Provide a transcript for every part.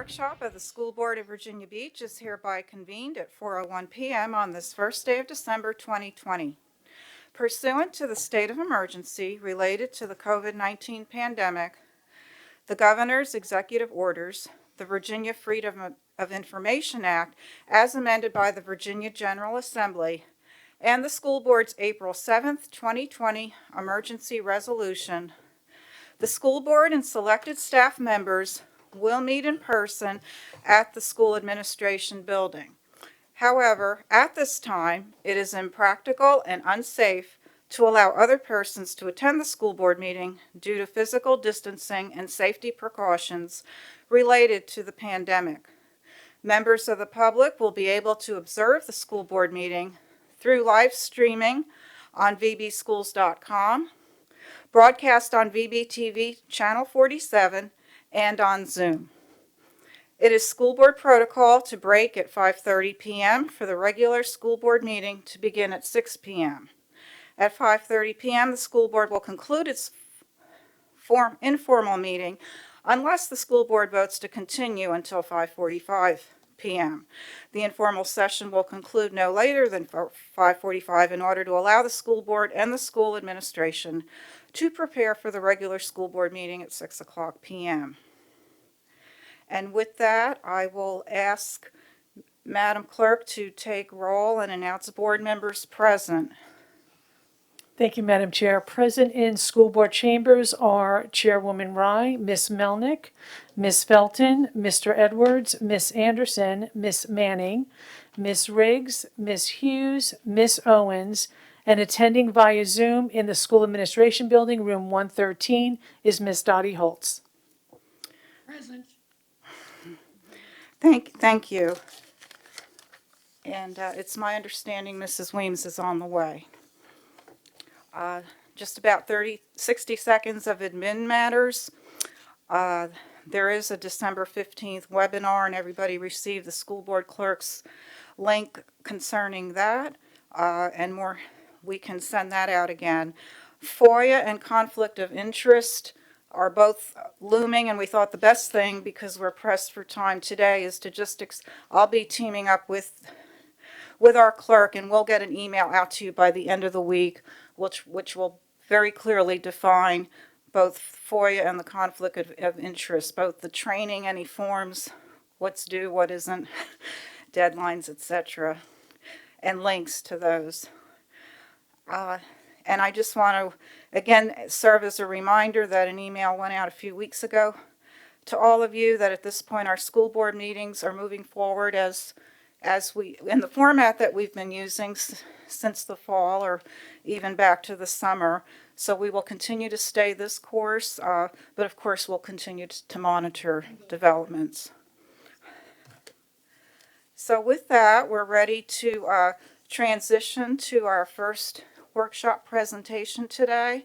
workshop of the School Board of Virginia Beach is hereby convened at 4:01 p.m. on this first day of December 2020. Pursuant to the state of emergency related to the COVID-19 pandemic, the governor's executive orders, the Virginia Freedom of Information Act, as amended by the Virginia General Assembly, and the school board's April 7th, 2020 emergency resolution, the school board and selected staff members will meet in person at the school administration building. However, at this time, it is impractical and unsafe to allow other persons to attend the school board meeting due to physical distancing and safety precautions related to the pandemic. Members of the public will be able to observe the school board meeting through live streaming on vbschools.com, broadcast on VBTV Channel 47, and on Zoom. It is school board protocol to break at 5:30 p.m. for the regular school board meeting to begin at 6 p.m. At 5:30 p.m., the school board will conclude its informal meeting unless the school board votes to continue until 5:45 p.m. The informal session will conclude no later than 5:45 in order to allow the school board and the school administration to prepare for the regular school board meeting at 6 o'clock p.m. And with that, I will ask Madam Clerk to take roll and announce board members present. Thank you, Madam Chair. Present in school board chambers are Chairwoman Rye, Ms. Melnick, Ms. Felton, Mr. Edwards, Ms. Anderson, Ms. Manning, Ms. Riggs, Ms. Hughes, Ms. Owens, and attending via Zoom in the school administration building, room 113, is Ms. Dottie Holtz. Present. Thank you. And it's my understanding Mrs. Weems is on the way. Just about 60 seconds of admin matters. There is a December 15th webinar, and everybody received the school board clerk's link concerning that, and more. We can send that out again. FOIA and conflict of interest are both looming, and we thought the best thing, because we're pressed for time today, is to just, I'll be teaming up with our clerk, and we'll get an email out to you by the end of the week, which will very clearly define both FOIA and the conflict of interest, both the training, any forms, what's due, what isn't, deadlines, etc., and links to those. And I just want to, again, serve as a reminder that an email went out a few weeks ago to all of you that at this point our school board meetings are moving forward as we, in the format that we've been using since the fall or even back to the summer. So we will continue to stay this course, but of course we'll continue to monitor developments. So with that, we're ready to transition to our first workshop presentation today.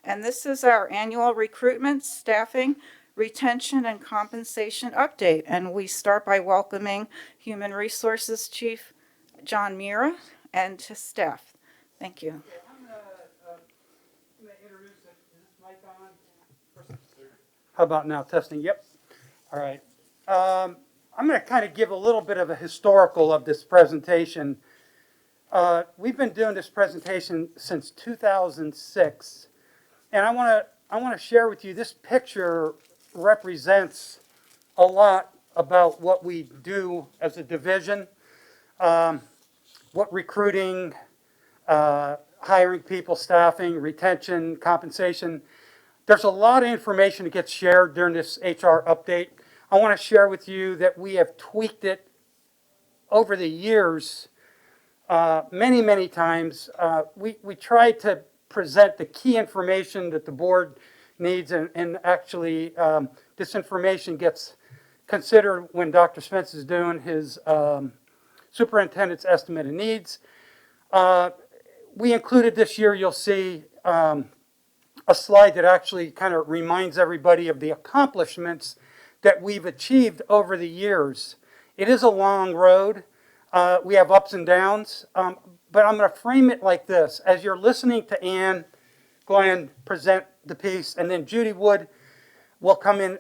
And this is our annual recruitment, staffing, retention, and compensation update. And we start by welcoming Human Resources Chief John Mira and his staff. Thank you. Okay, I'm going to introduce it. Is this mic on? How about now? Testing. Yep. All right. I'm going to kind of give a little bit of a historical of this presentation. We've been doing this presentation since 2006, and I want to share with you this picture represents a lot about what we do as a division, what recruiting, hiring people, staffing, retention, compensation. There's a lot of information that gets shared during this HR update. I want to share with you that we have tweaked it over the years many times. We try to present the key information that the board needs, and actually this information gets considered when Dr. Spence is doing his superintendent's estimate of needs. We included this year, you'll see a slide that actually kind of reminds everybody of the accomplishments that we've achieved over the years. It is a long road. We have ups and downs, but I'm going to frame it like this. As you're listening to Ann Glenn present the piece, and then Judy Wood will come in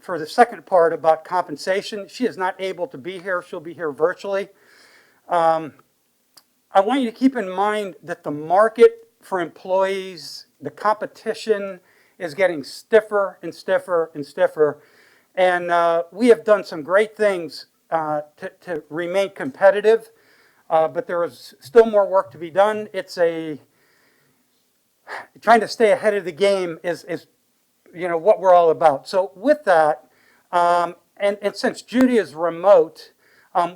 for the second part about compensation. She is not able to be here. She'll be here virtually. I want you to keep in mind that the market for employees, the competition is getting stiffer and stiffer and stiffer. And we have done some great things to remain competitive, but there is still more work to be done. Trying to stay ahead of the game is what we're all about. So with that, and since Judy is remote,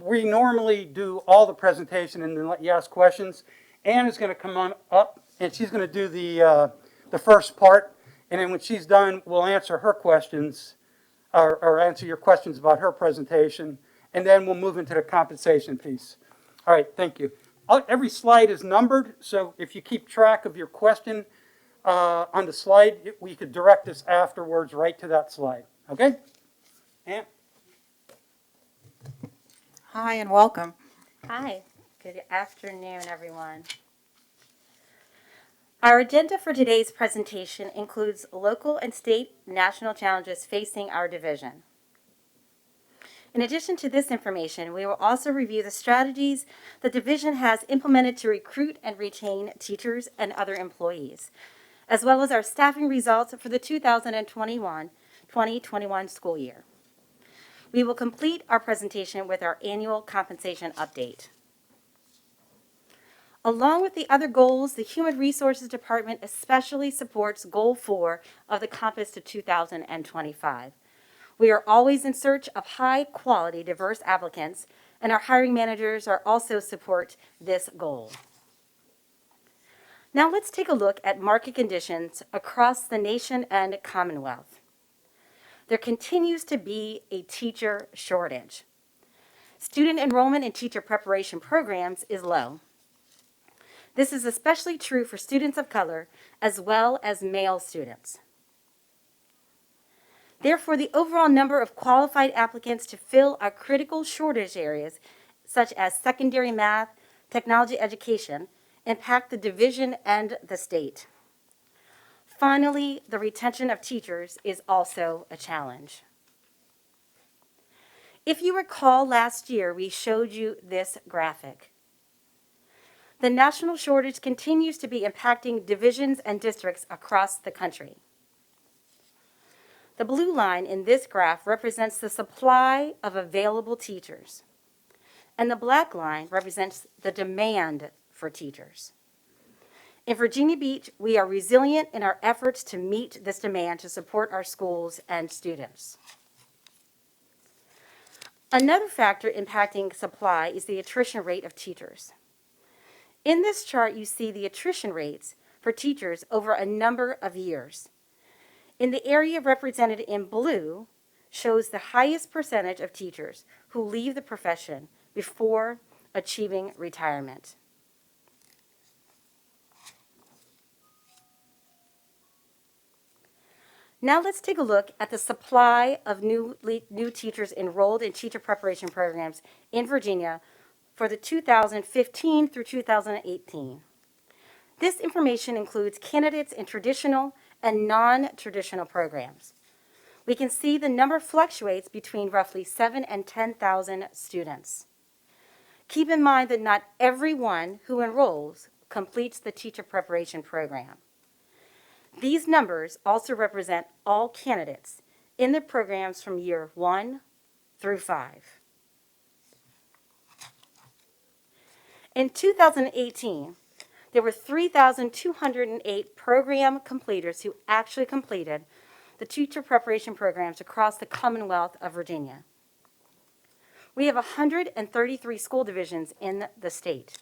we normally do all the presentation and then let you ask questions. Ann is going to come on up, and she's going to do the first part. And then when she's done, we'll answer her questions, or answer your questions about her presentation. And then we'll move into the compensation piece. All right, thank you. Every slide is numbered, so if you keep track of your question on the slide, we could direct us afterwards right to that slide. Okay? Ann? Hi and welcome. Hi, good afternoon, everyone. Our agenda for today's presentation includes local and state national challenges facing our division. In addition to this information, we will also review the strategies the division has implemented to recruit and retain teachers and other employees, as well as our staffing results for the 2021 school year. We will complete our presentation with our annual compensation update. Along with the other goals, the Human Resources Department especially supports Goal 4 of the Compass to 2025. We are always in search of high-quality, diverse applicants, and our hiring managers are also support this goal. Now let's take a look at market conditions across the nation and Commonwealth. There continues to be a teacher shortage. Student enrollment in teacher preparation programs is low. This is especially true for students of color as well as male students. Therefore, the overall number of qualified applicants to fill our critical shortage areas, such as secondary math, technology education, impact the division and the state. Finally, the retention of teachers is also a challenge. If you recall last year, we showed you this graphic. The national shortage continues to be impacting divisions and districts across the country. The blue line in this graph represents the supply of available teachers, and the black line represents the demand for teachers. In Virginia Beach, we are resilient in our efforts to meet this demand to support our schools and students. Another factor impacting supply is the attrition rate of teachers. In this chart, you see the attrition rates for teachers over a number of years. In the area represented in blue shows the highest percentage of teachers who leave the profession before achieving retirement. Now let's take a look at the supply of new teachers enrolled in teacher preparation programs in Virginia for the 2015 through 2018. This information includes candidates in traditional and non-traditional programs. We can see the number fluctuates between roughly 7,000 and 10,000 students. Keep in mind that not everyone who enrolls completes the teacher preparation program. These numbers also represent all candidates in the programs from year 1 through 5. In 2018, there were 3,208 program completers who actually completed the teacher preparation programs across the Commonwealth of Virginia. We have 133 school divisions in the state.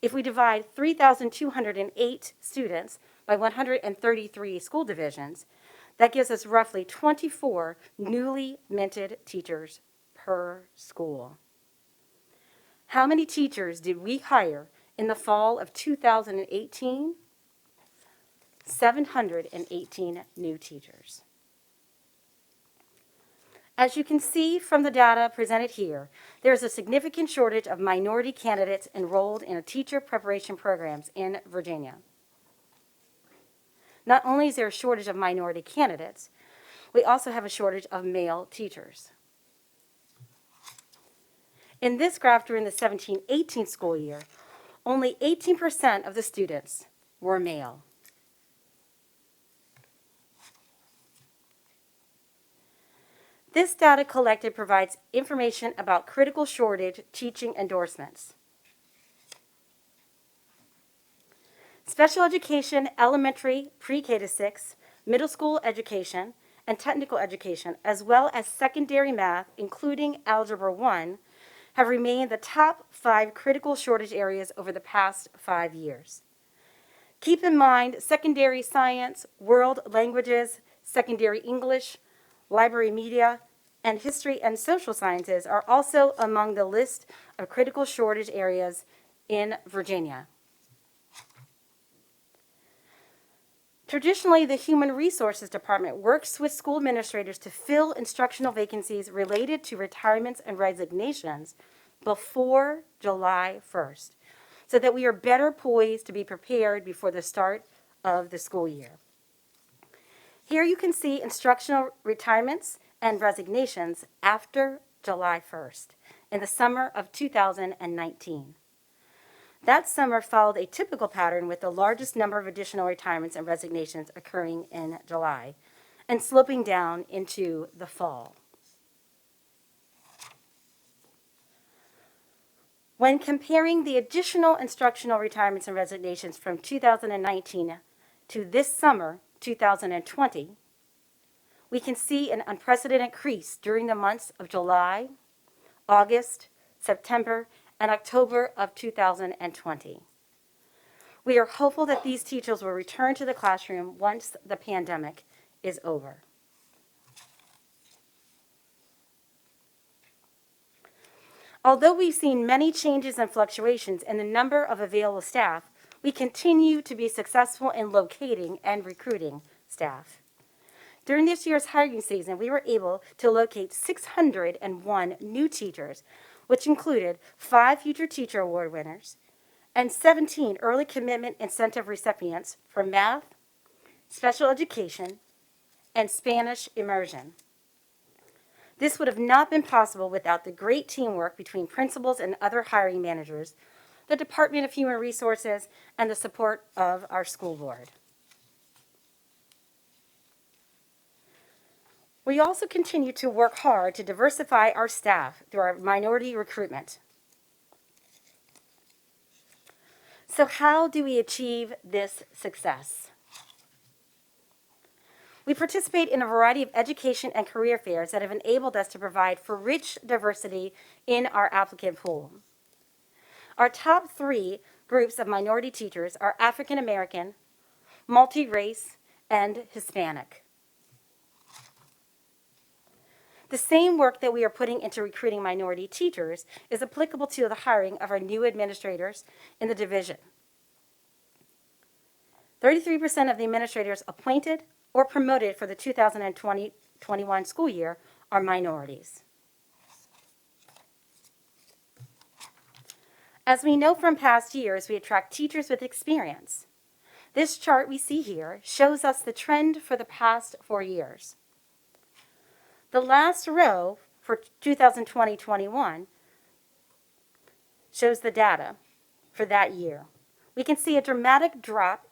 If we divide 3,208 students by 133 school divisions, that gives us roughly 24 newly minted teachers per school. How many teachers did we hire in the fall of 2018? 718 new teachers. As you can see from the data presented here, there is a significant shortage of minority candidates enrolled in teacher preparation programs in Virginia. Not only is there a shortage of minority candidates, We also have a shortage of male teachers. In this graph during the 17-18 school year, only 18% of the students were male. This data collected provides information about critical shortage teaching endorsements. Special education, elementary, pre-K to 6, middle school education, and technical education, as well as secondary math, including Algebra 1, have remained the top 5 critical shortage areas over the past 5 years. Keep in mind, secondary science, world languages, secondary English, library media, and history and social sciences are also among the list of critical shortage areas in Virginia. Traditionally, the Human Resources Department works with school administrators to fill instructional vacancies related to retirements and resignations before July 1st, so that we are better poised to be prepared before the start of the school year. Here you can see instructional retirements and resignations after July 1st in the summer of 2019. That summer followed a typical pattern with the largest number of additional retirements and resignations occurring in July and sloping down into the fall. When comparing the additional instructional retirements and resignations from 2019 to this summer, 2020, we can see an unprecedented increase during the months of July, August, September, and October of 2020. We are hopeful that these teachers will return to the classroom once the pandemic is over. Although we've seen many changes and fluctuations in the number of available staff, we continue to be successful in locating and recruiting staff. During this year's hiring season, we were able to locate 601 new teachers, which included 5 Future Teacher Award winners and 17 Early Commitment Incentive recipients for math, special education, and Spanish immersion. This would have not been possible without the great teamwork between principals and other hiring managers, the Department of Human Resources, and the support of our school board. We also continue to work hard to diversify our staff through our minority recruitment. So how do we achieve this success? We participate in a variety of education and career fairs that have enabled us to provide for rich diversity in our applicant pool. Our top 3 groups of minority teachers are African American, multi-race, and Hispanic. The same work that we are putting into recruiting minority teachers is applicable to the hiring of our new administrators in the division. 33% of the administrators appointed or promoted for the 2020-21 school year are minorities. As we know from past years, we attract teachers with experience. This chart we see here shows us the trend for the past 4 years. The last row for 2020-21 shows the data for that year. We can see a dramatic drop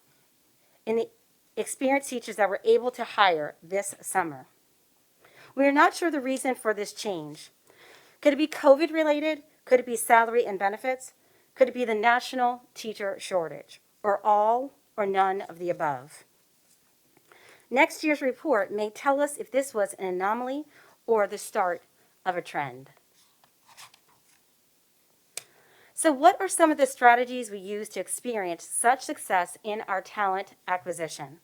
in the experienced teachers that we're able to hire this summer. We are not sure the reason for this change. Could it be COVID related? Could it be salary and benefits? Could it be the national teacher shortage? Or all or none of the above? Next year's report may tell us if this was an anomaly or the start of a trend. So what are some of the strategies we use to experience such success in our talent acquisition?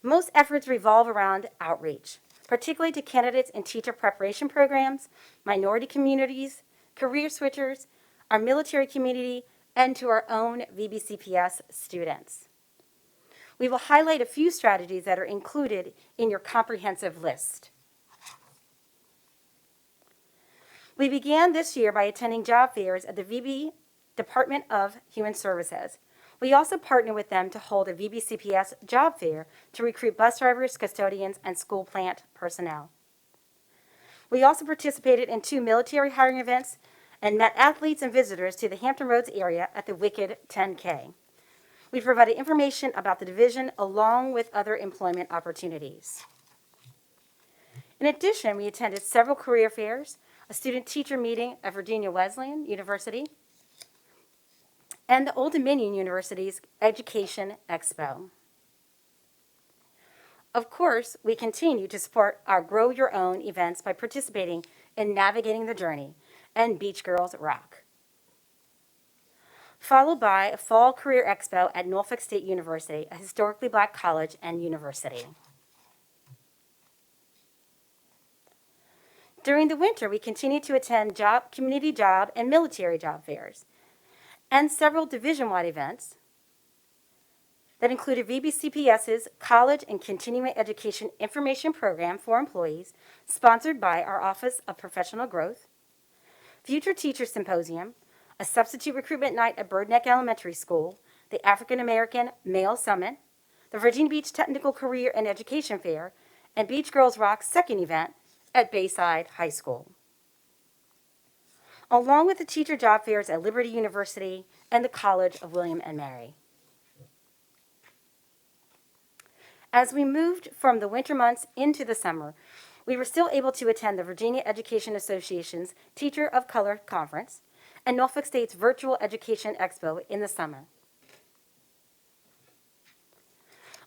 Most efforts revolve around outreach, particularly to candidates in teacher preparation programs, minority communities, career switchers, our military community, and to our own VBCPS students. We will highlight a few strategies that are included in your comprehensive list. We began this year by attending job fairs at the VB Department of Human Services, We also partner with them to hold a VBCPS job fair to recruit bus drivers, custodians, and school plant personnel. We also participated in 2 military hiring events and met athletes and visitors to the Hampton Roads area at the Wicked 10K. We provided information about the division along with other employment opportunities. In addition, we attended several career fairs, a student-teacher meeting at Virginia Wesleyan University, and the Old Dominion University's Education Expo. Of course, we continue to support our Grow Your Own events by participating in Navigating the Journey and Beach Girls Rock, followed by a Fall Career Expo at Norfolk State University, a historically black college and university. During the winter, we continue to attend community job and military job fairs and several division-wide events that included VBCPS's College and Continuing Education Information Program for employees, sponsored by our Office of Professional Growth, Future Teacher Symposium, a substitute recruitment night at Bird Neck Elementary School, the African American Male Summit, the Virginia Beach Technical Career and Education Fair, and Beach Girls Rock's second event at Bayside High School, along with the teacher job fairs at Liberty University and the College of William and Mary. As we moved from the winter months into the summer, we were still able to attend the Virginia Education Association's Teacher of Color Conference and Norfolk State's Virtual Education Expo in the summer,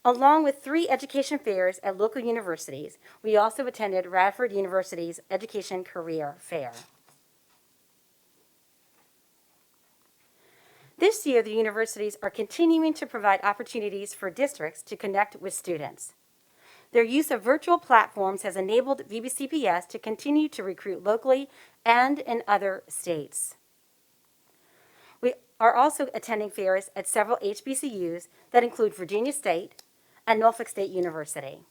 along with 3 education fairs at local universities. We also attended Radford University's Education Career Fair. This year, the universities are continuing to provide opportunities for districts to connect with students. Their use of virtual platforms has enabled VBCPS to continue to recruit locally and in other states. We are also attending fairs at several HBCUs that include Virginia State and Norfolk State University.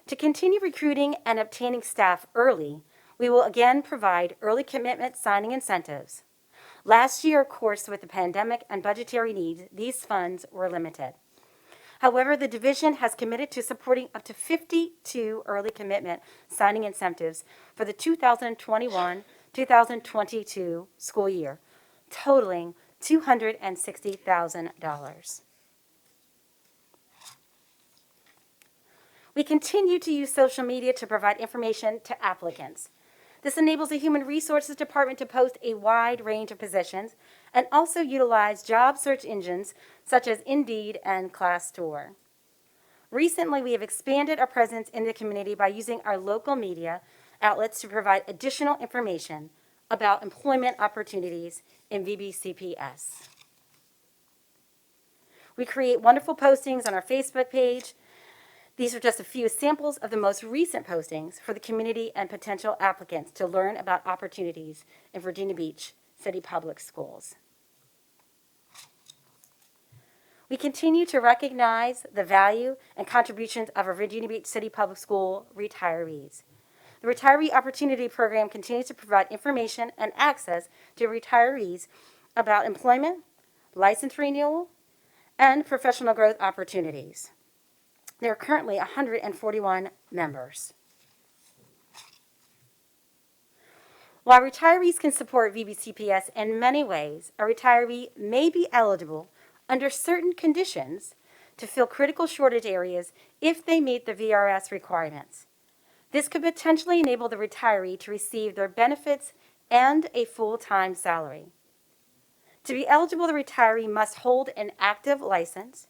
To continue recruiting and obtaining staff early, we will again provide early commitment signing incentives. Last year, of course, with the pandemic and budgetary needs, these funds were limited. However, the division has committed to supporting up to 52 early commitment signing incentives for the 2021-2022 school year, totaling $260,000. We continue to use social media to provide information to applicants. This enables the Human Resources Department to post a wide range of positions and also utilize job search engines such as Indeed and Glassdoor. Recently, we have expanded our presence in the community by using our local media outlets to provide additional information about employment opportunities in VBCPS. We create wonderful postings on our Facebook page. These are just a few samples of the most recent postings for the community and potential applicants to learn about opportunities in Virginia Beach City Public Schools. We continue to recognize the value and contributions of our Virginia Beach City Public School retirees. The Retiree Opportunity Program continues to provide information and access to retirees about employment, license renewal, and professional growth opportunities. There are currently 141 members. While retirees can support VBCPS in many ways, a retiree may be eligible under certain conditions to fill critical shortage areas if they meet the VRS requirements. This could potentially enable the retiree to receive their benefits and a full-time salary. To be eligible, the retiree must hold an active license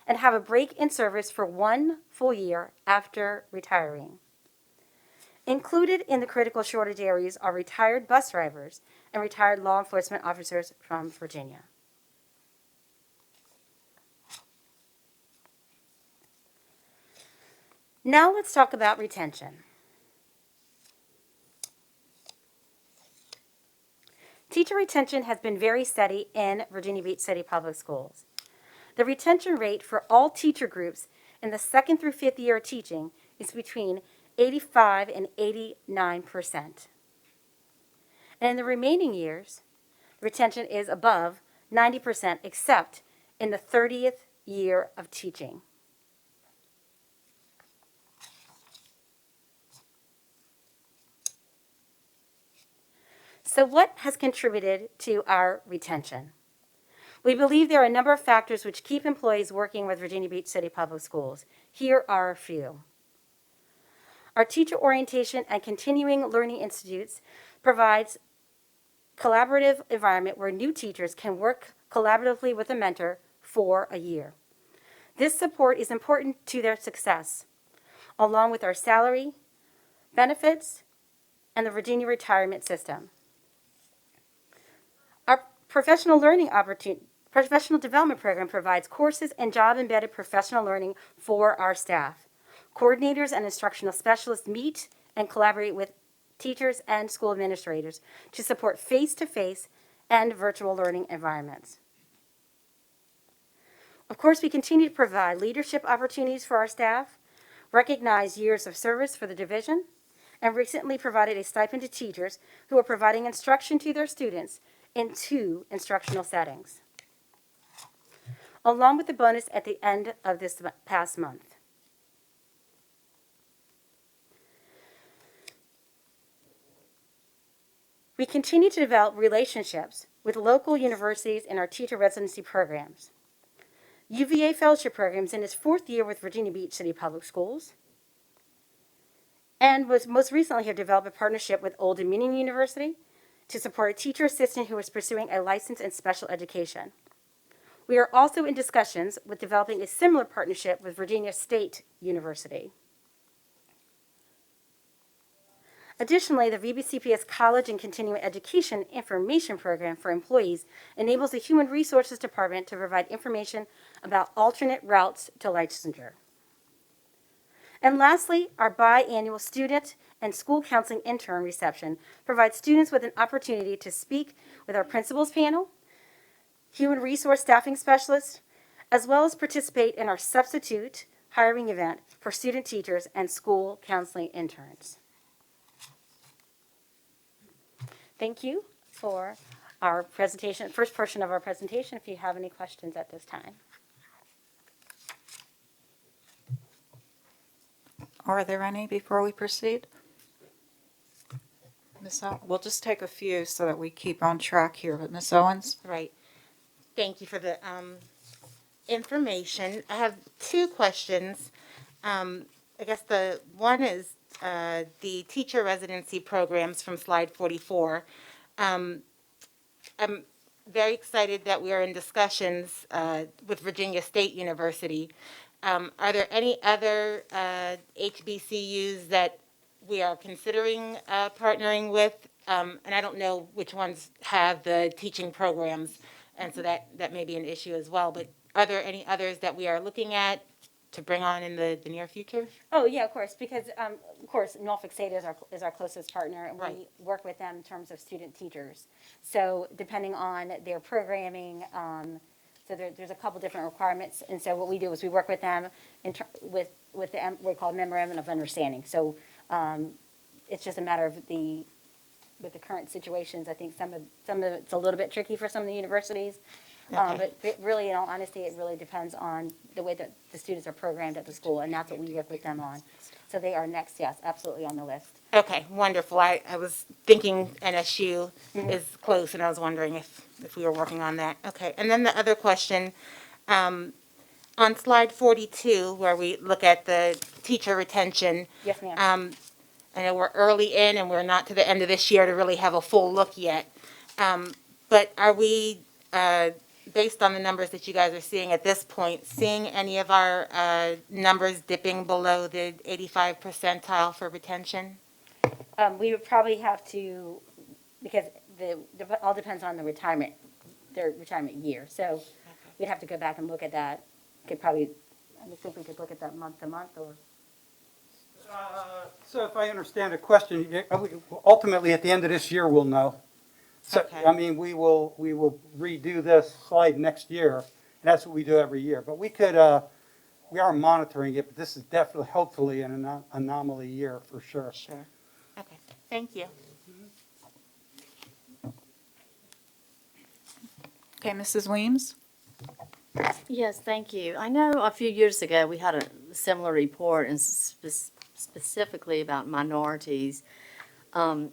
and have a break in service for 1 full year after retiring. Included in the critical shortage areas are retired bus drivers and retired law enforcement officers from Virginia. Now let's talk about retention. Teacher retention has been very steady in Virginia Beach City Public Schools. The retention rate for all teacher groups in the 2nd through 5th year of teaching is between 85 and 89%. And in the remaining years, retention is above 90% except in the 30th year of teaching. So what has contributed to our retention? We believe there are a number of factors which keep employees working with Virginia Beach City Public Schools. Here are a few. Our teacher orientation and continuing learning institutes provides collaborative environment where new teachers can work collaboratively with a mentor for a year. This support is important to their success, along with our salary, benefits, and the Virginia retirement system. Our professional development program provides courses and job-embedded professional learning for our staff. Coordinators and instructional specialists meet and collaborate with teachers and school administrators to support face-to-face and virtual learning environments. Of course, we continue to provide leadership opportunities for our staff, recognize years of service for the division, and recently provided a stipend to teachers who are providing instruction to their students in 2 instructional settings, along with the bonus at the end of this past month. We continue to develop relationships with local universities in our teacher residency programs. UVA Fellowship Program is in its 4th year with Virginia Beach City Public Schools, and was most recently have developed a partnership with Old Dominion University to support a teacher assistant who is pursuing a license in special education. We are also in discussions with developing a similar partnership with Virginia State University. Additionally, the VBCPS College and Continuing Education Information Program for employees enables the Human Resources Department to provide information about alternate routes to licensure. And lastly, our biannual student and school counseling intern reception provides students with an opportunity to speak with our principals panel, human resource staffing specialists, as well as participate in our substitute hiring event for student teachers and school counseling interns. Thank you for our presentation, first portion of our presentation. If you have any questions at this time. Are there any before we proceed? We'll just take a few so that we keep on track here, but Ms. Owens? Right. Thank you for the information. I have 2 questions. I guess the one is the teacher residency programs from slide 44. I'm very excited that we are in discussions with Virginia State University. Are there any other HBCUs that we are considering partnering with? And I don't know which ones have the teaching programs, and so that may be an issue as well. But are there any others that we are looking at to bring on in the near future? Oh, yeah, of course, because, of course, Norfolk State is our closest partner, and we Right. work with them in terms of student teachers. So depending on their programming, so there's a couple different requirements, and so what we do is we work with them with the, what we call memorandum of understanding. So it's just a matter of with the current situations, I think some of it's a little bit tricky for some of the universities. Okay. But really, in all honesty, it really depends on the way that the students are programmed at the school, and that's what we work with them on. So they are next, yes, absolutely on the list. Okay, wonderful. I was thinking NSU is close, and I was wondering if we were working on that. Okay, and then the other question, on slide 42, where we look at the teacher retention, Yes, ma'am. I know we're early in, and we're not to the end of this year to really have a full look yet. But are we, based on the numbers that you guys are seeing at this point, seeing any of our numbers dipping below the 85 percentile for retention? We would probably have to, because all depends on their retirement year. So we'd have to go back and look at that. I think we could look at that month to month, or. So if I understand the question, ultimately, at the end of this year, we'll know. So, Okay. I mean, we will redo this slide next year, and that's what we do every year. But we are monitoring it, but this is definitely, hopefully, an anomaly year for sure. Sure. Okay, thank you. Okay, Mrs. Weems? Yes, thank you. I know a few years ago, we had a similar report and specifically about minorities. And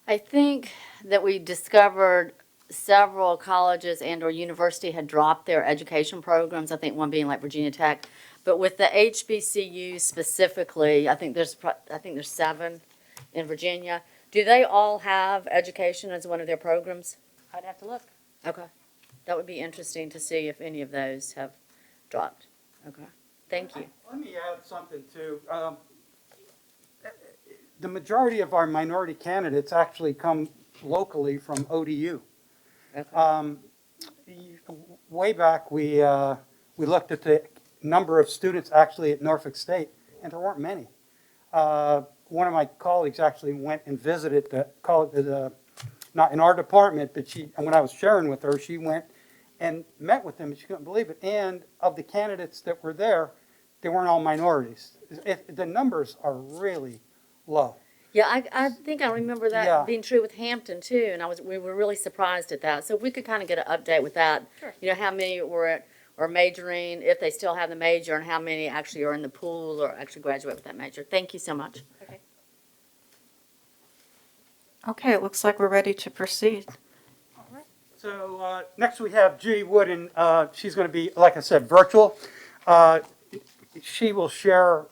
I think that we discovered several colleges and/or university had dropped their education programs, I think one being like Virginia Tech. But with the HBCUs specifically, I think there's 7 in Virginia. Do they all have education as one of their programs? I'd have to look. Okay. That would be interesting to see if any of those have dropped. Okay. Thank you. Let me add something too. The majority of our minority candidates actually come locally from ODU. Okay. Way back, we looked at the number of students actually at Norfolk State, and there weren't many. One of my colleagues actually went and visited the college, not in our department, but when I was sharing with her, she went and met with them, and she couldn't believe it. And of the candidates that were there, they weren't all minorities. The numbers are really low. Yeah, I think I remember that Yeah. being true with Hampton too, and we were really surprised at that. So if we could kind of get an update with that. Sure. You know, how many were majoring, if they still have the major, and how many actually are in the pool or actually graduate with that major. Thank you so much. Okay, it looks like we're ready to proceed. So next we have Judy Wood, and she's going to be, like I said, virtual. She will share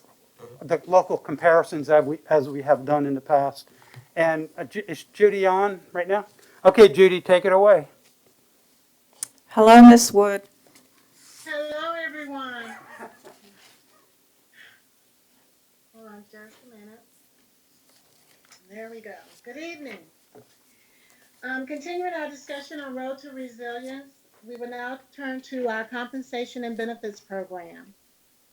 the local comparisons as we have done in the past. And is Judy on right now? Okay, Judy, take it away. Hello, Miss Wood. Hello, everyone. Hold on just a minute. There we go. Good evening. Continuing our discussion on Road to Resilience, we will now turn to our compensation and benefits program.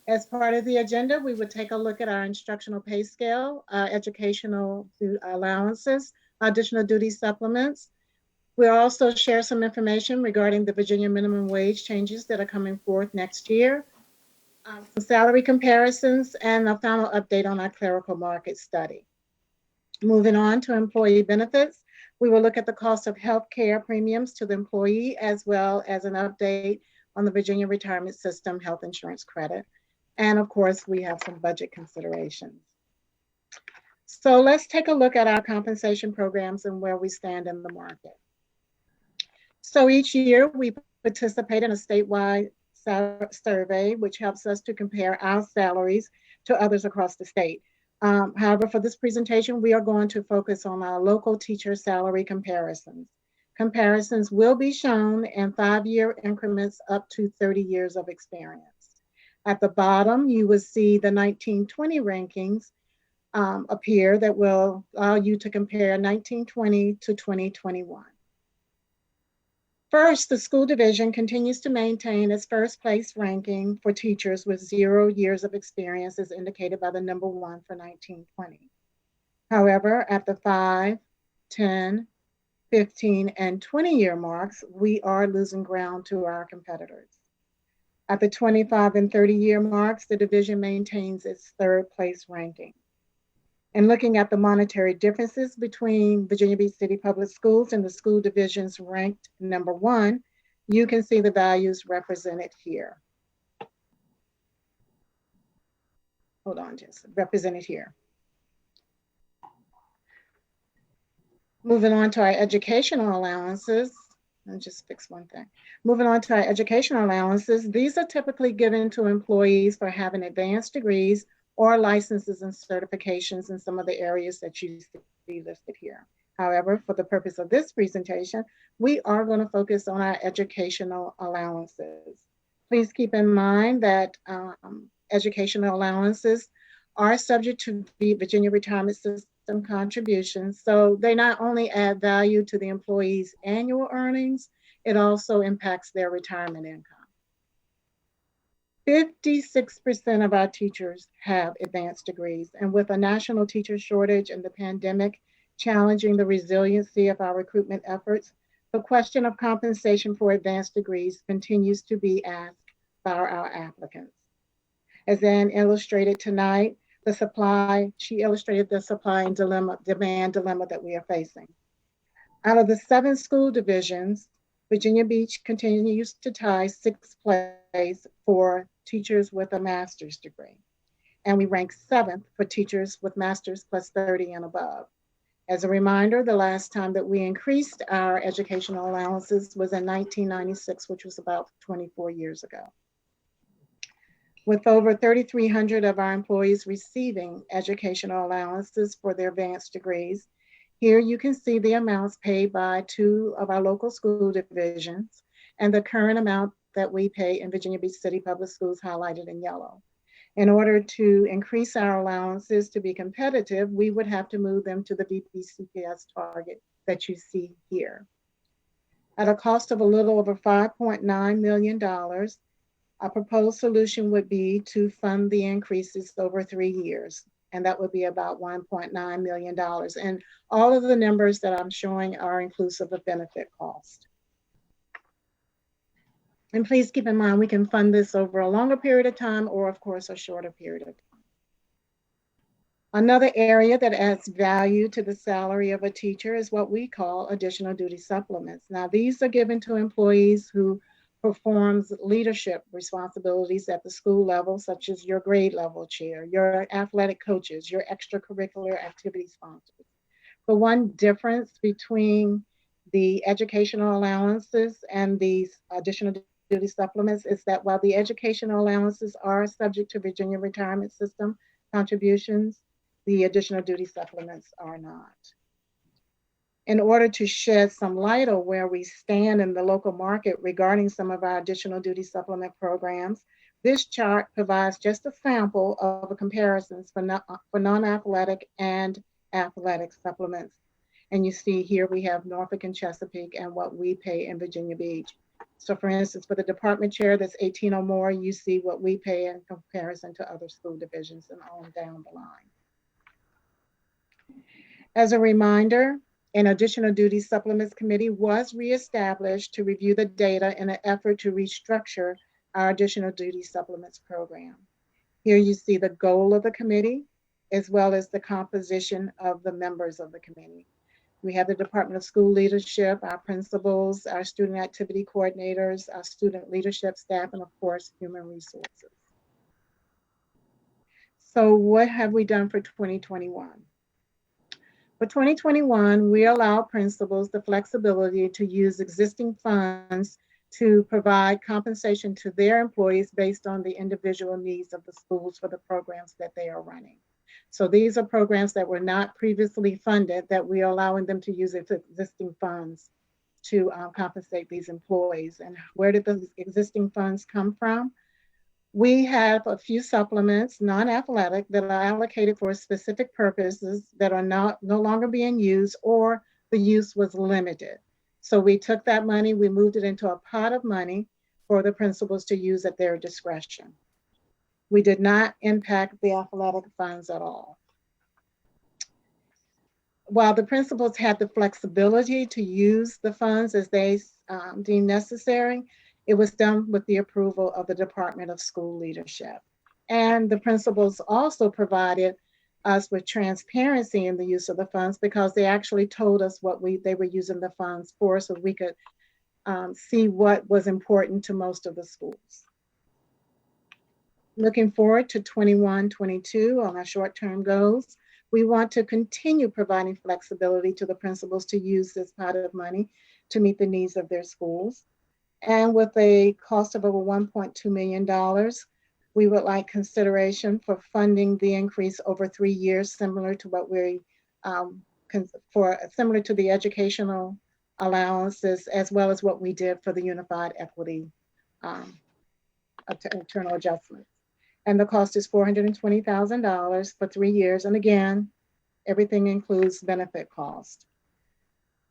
As part of the agenda, we would take a look at our instructional pay scale, educational allowances, additional duty supplements. We'll also share some information regarding the Virginia minimum wage changes that are coming forth next year, some salary comparisons, and a final update on our clerical market study. Moving on to employee benefits, we will look at the cost of health care premiums to the employee, as well as an update on the Virginia Retirement System health insurance credit. And of course, we have some budget considerations. So let's take a look at our compensation programs and where we stand in the market. So each year we participate in a statewide survey, which helps us to compare our salaries to others across the state. However, for this presentation, we are going to focus on our local teacher salary comparisons. Comparisons will be shown in 5-year increments up to 30 years of experience. At the bottom, you will see the 1920 rankings appear that will allow you to compare 1920 to 2021. First, the school division continues to maintain its first place ranking for teachers with 0 years of experience, as indicated by the number 1 for 1920. However, at the 5, 10, 15, and 20-year marks, we are losing ground to our competitors. At the 25 and 30-year marks, the division maintains its third place ranking. And looking at the monetary differences between Virginia Beach City Public Schools and the school divisions ranked number 1, you can see the values represented here. Hold on, just represented here. Moving on to our educational allowances. Let me just fix one thing. Moving on to our educational allowances, these are typically given to employees for having advanced degrees or licenses and certifications in some of the areas that you see listed here. However, for the purpose of this presentation, we are going to focus on our educational allowances. Please keep in mind that educational allowances are subject to the Virginia Retirement System contributions. So they not only add value to the employee's annual earnings, it also impacts their retirement income. 56% of our teachers have advanced degrees, and with a national teacher shortage and the pandemic challenging the resiliency of our recruitment efforts, the question of compensation for advanced degrees continues to be asked by our applicants. As Ann illustrated tonight, she illustrated the supply and demand dilemma that we are facing. Out of the 7 school divisions, Virginia Beach continues to tie sixth place for teachers with a master's degree. And we rank seventh for teachers with master's plus 30 and above. As a reminder, the last time that we increased our educational allowances was in 1996, which was about 24 years ago. With over 3,300 of our employees receiving educational allowances for their advanced degrees, here you can see the amounts paid by 2 of our local school divisions and the current amount that we pay in Virginia Beach City Public Schools highlighted in yellow. In order to increase our allowances to be competitive, we would have to move them to the VPCPS target that you see here. At a cost of a little over $5.9 million, a proposed solution would be to fund the increases over 3 years, and that would be about $1.9 million. And all of the numbers that I'm showing are inclusive of benefit cost. And please keep in mind, we can fund this over a longer period of time or, of course, a shorter period of time. Another area that adds value to the salary of a teacher is what we call additional duty supplements. Now, these are given to employees who performs leadership responsibilities at the school level, such as your grade level chair, your athletic coaches, your extracurricular activity sponsors. The one difference between the educational allowances and these additional duty supplements is that while the educational allowances are subject to Virginia Retirement System contributions, the additional duty supplements are not. In order to shed some light on where we stand in the local market regarding some of our additional duty supplement programs, this chart provides just a sample of the comparisons for non-athletic and athletic supplements. And you see here we have Norfolk and Chesapeake and what we pay in Virginia Beach. So for instance, for the department chair that's 18 or more, you see what we pay in comparison to other school divisions and on down the line. As a reminder, an additional duty supplements committee was reestablished to review the data in an effort to restructure our additional duty supplements program. Here you see the goal of the committee, as well as the composition of the members of the committee. We have the Department of School Leadership, our principals, our student activity coordinators, our student leadership staff, and of course, human resources. So what have we done for 2021? For 2021, we allow principals the flexibility to use existing funds to provide compensation to their employees based on the individual needs of the schools for the programs that they are running. So these are programs that were not previously funded that we are allowing them to use existing funds to compensate these employees. And where did those existing funds come from? We have a few supplements, non-athletic, that are allocated for specific purposes that are no longer being used or the use was limited. So we took that money, we moved it into a pot of money for the principals to use at their discretion. We did not impact the athletic funds at all. While the principals had the flexibility to use the funds as they deemed necessary, it was done with the approval of the Department of School Leadership. And the principals also provided us with transparency in the use of the funds because they actually told us what they were using the funds for so we could see what was important to most of the schools. Looking forward to 21-22 on our short-term goals, we want to continue providing flexibility to the principals to use this pot of money to meet the needs of their schools. And with a cost of over $1.2 million, we would like consideration for funding the increase over 3 years, similar to what similar to the educational allowances, as well as what we did for the unified equity internal adjustments. And the cost is $420,000 for 3 years. And again, everything includes benefit cost.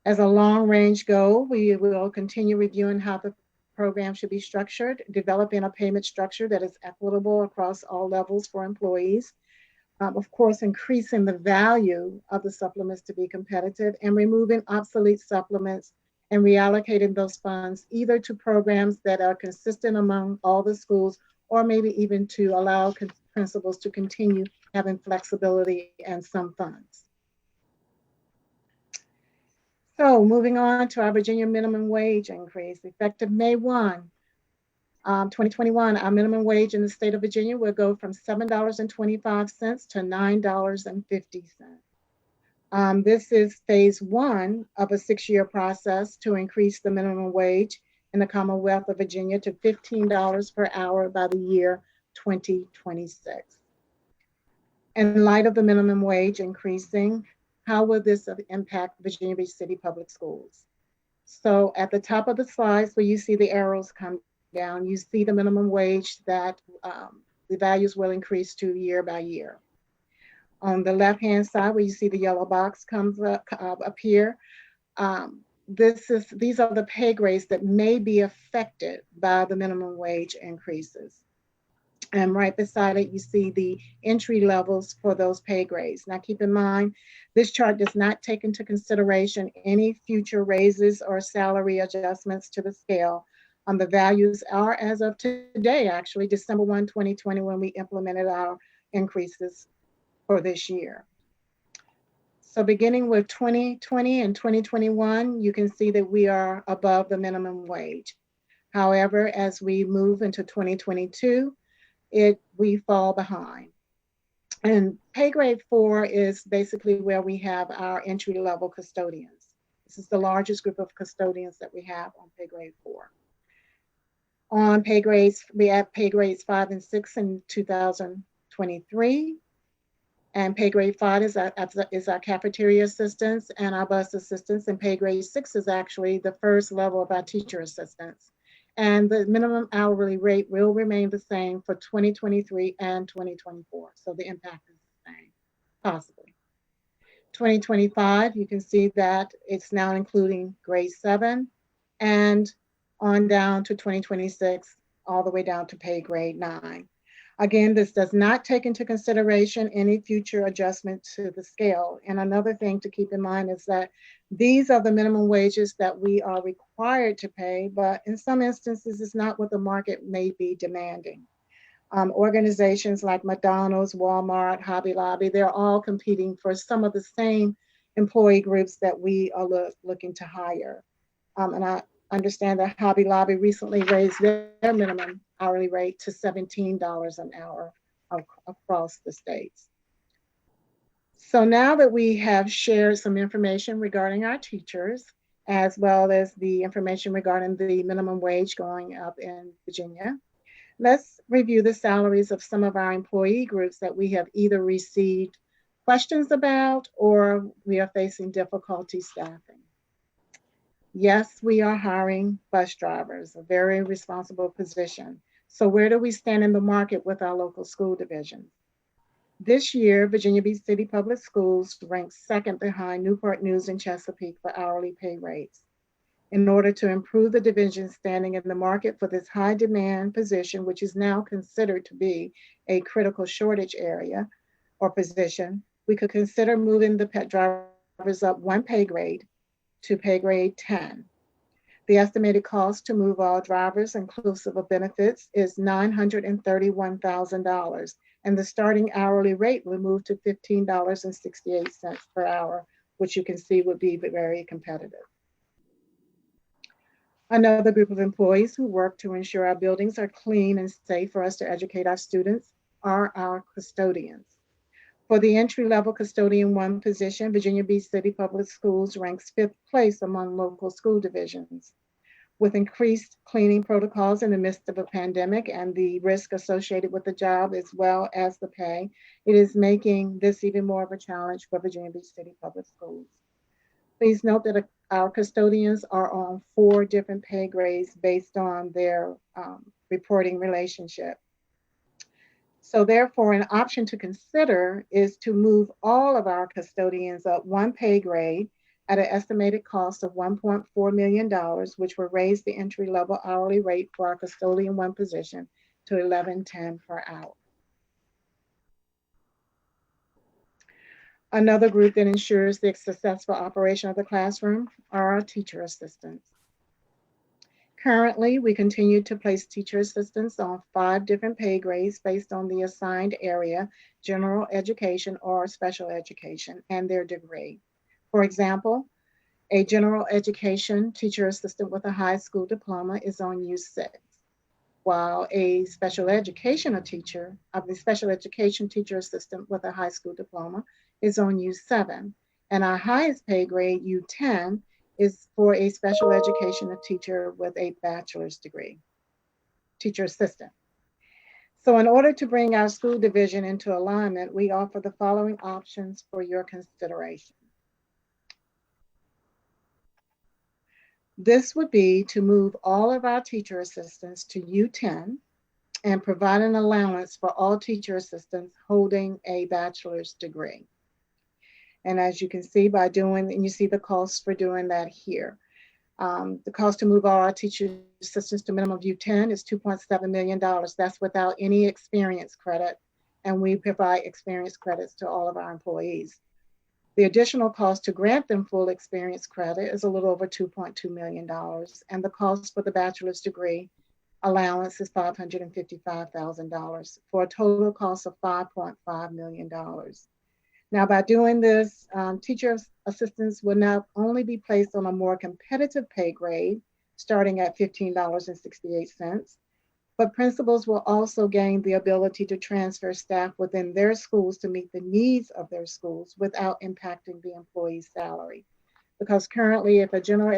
As a long-range goal, we will continue reviewing how the program should be structured, developing a payment structure that is equitable across all levels for employees. Of course, increasing the value of the supplements to be competitive and removing obsolete supplements and reallocating those funds either to programs that are consistent among all the schools or maybe even to allow principals to continue having flexibility and some funds. So moving on to our Virginia minimum wage increase, effective May 1, 2021, our minimum wage in the state of Virginia will go from $7.25 to $9.50. This is phase one of a 6-year process to increase the minimum wage in the Commonwealth of Virginia to $15 per hour by the year 2026. In light of the minimum wage increasing, how will this impact Virginia Beach City Public Schools? So at the top of the slides where you see the arrows come down, you see the minimum wage that the values will increase to year by year. On the left-hand side where you see the yellow box comes up here, these are the pay grades that may be affected by the minimum wage increases. And right beside it, you see the entry levels for those pay grades. Now, keep in mind, this chart does not take into consideration any future raises or salary adjustments to the scale. The values are as of today, actually, December 1, 2020, when we implemented our increases for this year. So beginning with 2020 and 2021, you can see that we are above the minimum wage. However, as we move into 2022, we fall behind. And pay grade 4 is basically where we have our entry level custodians. This is the largest group of custodians that we have on pay grade 4. On pay grades, we have pay grades 5 and 6 in 2023. And pay grade 5 is our cafeteria assistants and our bus assistants. And pay grade 6 is actually the first level of our teacher assistants. And the minimum hourly rate will remain the same for 2023 and 2024. So the impact is the same, possibly. 2025, you can see that it's now including grade 7 and on down to 2026, all the way down to pay grade 9. Again, this does not take into consideration any future adjustment to the scale. And another thing to keep in mind is that these are the minimum wages that we are required to pay, but in some instances, it's not what the market may be demanding. Organizations like McDonald's, Walmart, Hobby Lobby, they're all competing for some of the same employee groups that we are looking to hire. And I understand that Hobby Lobby recently raised their minimum hourly rate to $17 an hour across the states. So now that we have shared some information regarding our teachers, as well as the information regarding the minimum wage going up in Virginia, let's review the salaries of some of our employee groups that we have either received questions about or we are facing difficulty staffing. Yes, we are hiring bus drivers, a very responsible position. So where do we stand in the market with our local school division? This year, Virginia Beach City Public Schools ranked second behind Newport News and Chesapeake for hourly pay rates. In order to improve the division's standing in the market for this high demand position, which is now considered to be a critical shortage area or position, we could consider moving the drivers up one pay grade to pay grade 10. The estimated cost to move all drivers, inclusive of benefits, is $931,000, and the starting hourly rate will move to $15.68 per hour, which you can see would be very competitive. Another group of employees who work to ensure our buildings are clean and safe for us to educate our students are our custodians. For the entry-level custodian 1 position, Virginia Beach City Public Schools ranks 5th place among local school divisions. With increased cleaning protocols in the midst of a pandemic and the risk associated with the job as well as the pay, it is making this even more of a challenge for Virginia Beach City Public Schools. Please note that our custodians are on 4 different pay grades based on their reporting relationship. So therefore, an option to consider is to move all of our custodians up 1 pay grade at an estimated cost of $1.4 million, which will raise the entry-level hourly rate for our custodian 1 position to $11.10 per hour. Another group that ensures the successful operation of the classroom are our teacher assistants. Currently, we continue to place teacher assistants on 5 different pay grades based on the assigned area, general education or special education, and their degree. For example, A general education teacher assistant with a high school diploma is on U6, while a special education teacher assistant with a high school diploma is on U7. And our highest pay grade, U10, is for a special education teacher with a bachelor's degree, teacher assistant. So in order to bring our school division into alignment, we offer the following options for your consideration. This would be to move all of our teacher assistants to U10 and provide an allowance for all teacher assistants holding a bachelor's degree. And as you can see by doing, and you see the costs for doing that here. The cost to move all our teacher assistants to minimum U10 is $2.7 million. That's without any experience credit, and we provide experience credits to all of our employees. The additional cost to grant them full experience credit is a little over $2.2 million, and the cost for the bachelor's degree allowance is $555,000 for a total cost of $5.5 million. Now, by doing this, teacher assistants will not only be placed on a more competitive pay grade, starting at $15.68, but principals will also gain the ability to transfer staff within their schools to meet the needs of their schools without impacting the employee's salary. Because currently, if a special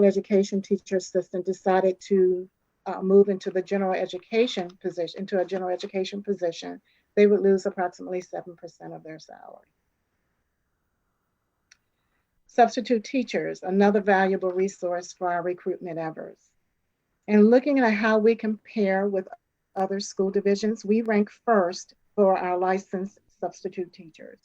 education teacher assistant decided to move into the general education position, they would lose approximately 7% of their salary. Substitute teachers, another valuable resource for our recruitment efforts. And looking at how we compare with other school divisions, we rank first for our licensed substitute teachers.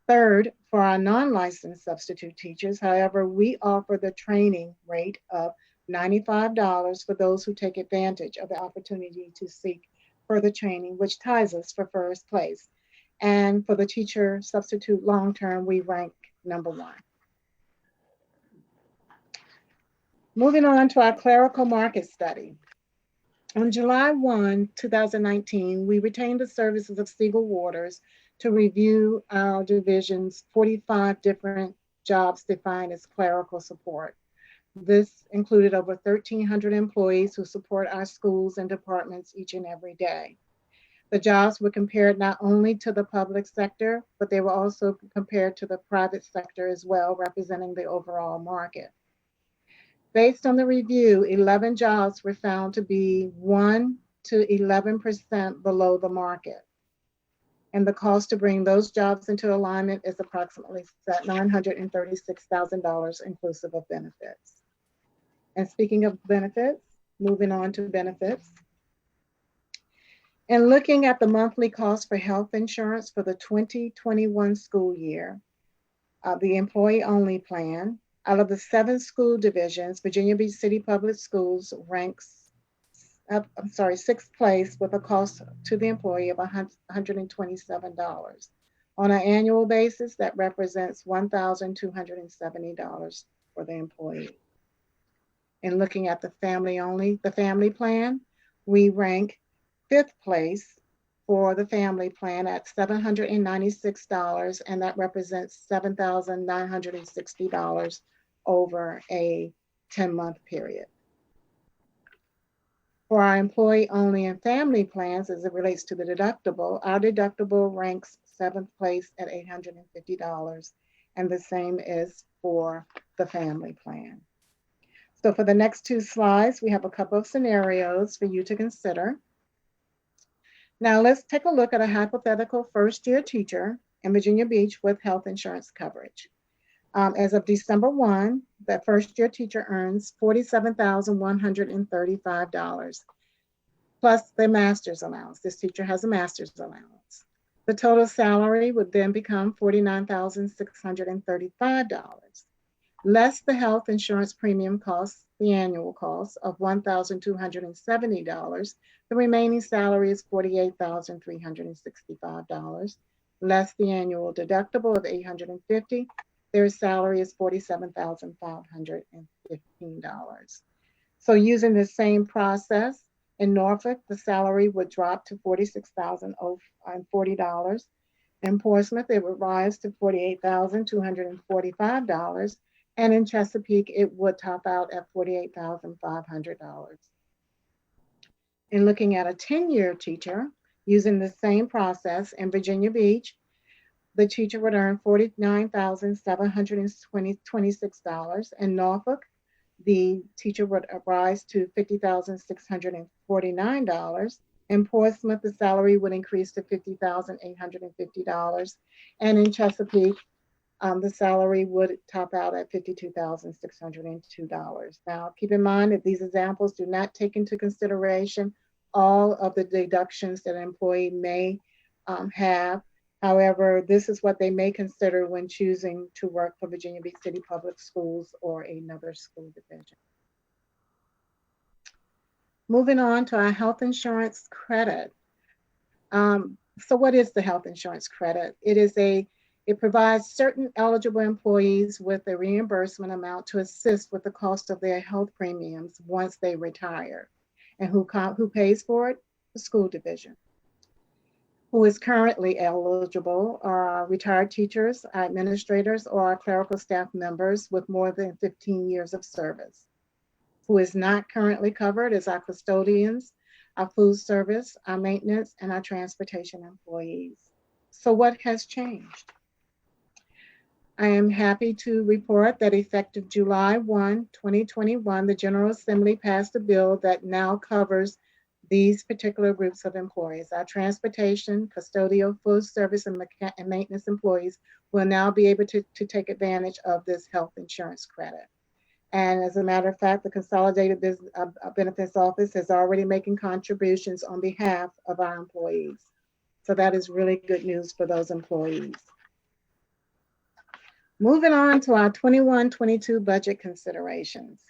Third, for our non-licensed substitute teachers, however, we offer the training rate of $95 for those who take advantage of the opportunity to seek further training, which ties us for first place. And for the teacher substitute long-term, we rank number 1. Moving on to our clerical market study. On July 1, 2019, we retained the services of Siegel Waters to review our division's 45 different jobs defined as clerical support. This included over 1,300 employees who support our schools and departments each and every day. The jobs were compared not only to the public sector, but they were also compared to the private sector as well, representing the overall market. Based on the review, 11 jobs were found to be 1 to 11% below the market. And the cost to bring those jobs into alignment is approximately $936,000 inclusive of benefits. And speaking of benefits, moving on to benefits. And looking at the monthly cost for health insurance for the 2021 school year, the employee-only plan, out of the 7 school divisions, Virginia Beach City Public Schools ranks, 6th place with a cost to the employee of $127. On an annual basis, that represents $1,270 for the employee. And looking at the family plan, we rank 5th place for the family plan at $796, and that represents $7,960 over a 10-month period. For our employee only and family plans, as it relates to the deductible, our deductible ranks 7th place at $850, and the same is for the family plan. So for the next 2 slides, we have a couple of scenarios for you to consider. Now let's take a look at a hypothetical first-year teacher in Virginia Beach with health insurance coverage. As of December 1, that first-year teacher earns $47,135 plus the master's allowance. This teacher has a master's allowance. The total salary would then become $49,635. Less the health insurance premium costs, the annual cost of $1,270. The remaining salary is $48,365. Less the annual deductible of $850. Their salary is $47,515. So using the same process, in Norfolk, the salary would drop to $46,040. In Portsmouth, it would rise to $48,245, and in Chesapeake, it would top out at $48,500. In looking at a 10-year teacher, using the same process in Virginia Beach, the teacher would earn $49,726. In Norfolk, the teacher would rise to $50,649. In Portsmouth, the salary would increase to $50,850. And in Chesapeake, the salary would top out at $52,602. Now, keep in mind that these examples do not take into consideration all of the deductions that an employee may have. However, this is what they may consider when choosing to work for Virginia Beach City Public Schools or another school division. Moving on to our health insurance credit. So what is the health insurance credit? It provides certain eligible employees with a reimbursement amount to assist with the cost of their health premiums once they retire. And who pays for it? The school division. Who is currently eligible are retired teachers, our administrators, or our clerical staff members with more than 15 years of service. Who is not currently covered is our custodians, our food service, our maintenance, and our transportation employees. So what has changed? I am happy to report that effective July 1, 2021, the General Assembly passed a bill that now covers these particular groups of employees. Our transportation, custodial, food service, and maintenance employees will now be able to take advantage of this health insurance credit. And as a matter of fact, the Consolidated Benefits Office is already making contributions on behalf of our employees. So that is really good news for those employees. Moving on to our 21-22 budget considerations.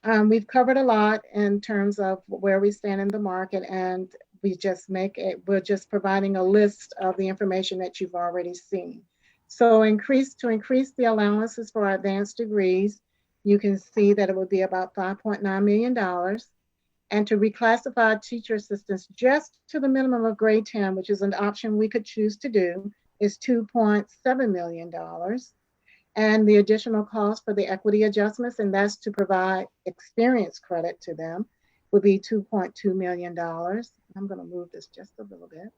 We've covered a lot in terms of where we stand in the market, and we're just providing a list of the information that you've already seen. So to increase the allowances for our advanced degrees, you can see that it would be about $5.9 million. And to reclassify teacher assistants just to the minimum of grade 10, which is an option we could choose to do, is $2.7 million. And the additional cost for the equity adjustments, and that's to provide experience credit to them, would be $2.2 million. I'm going to move this just a little bit.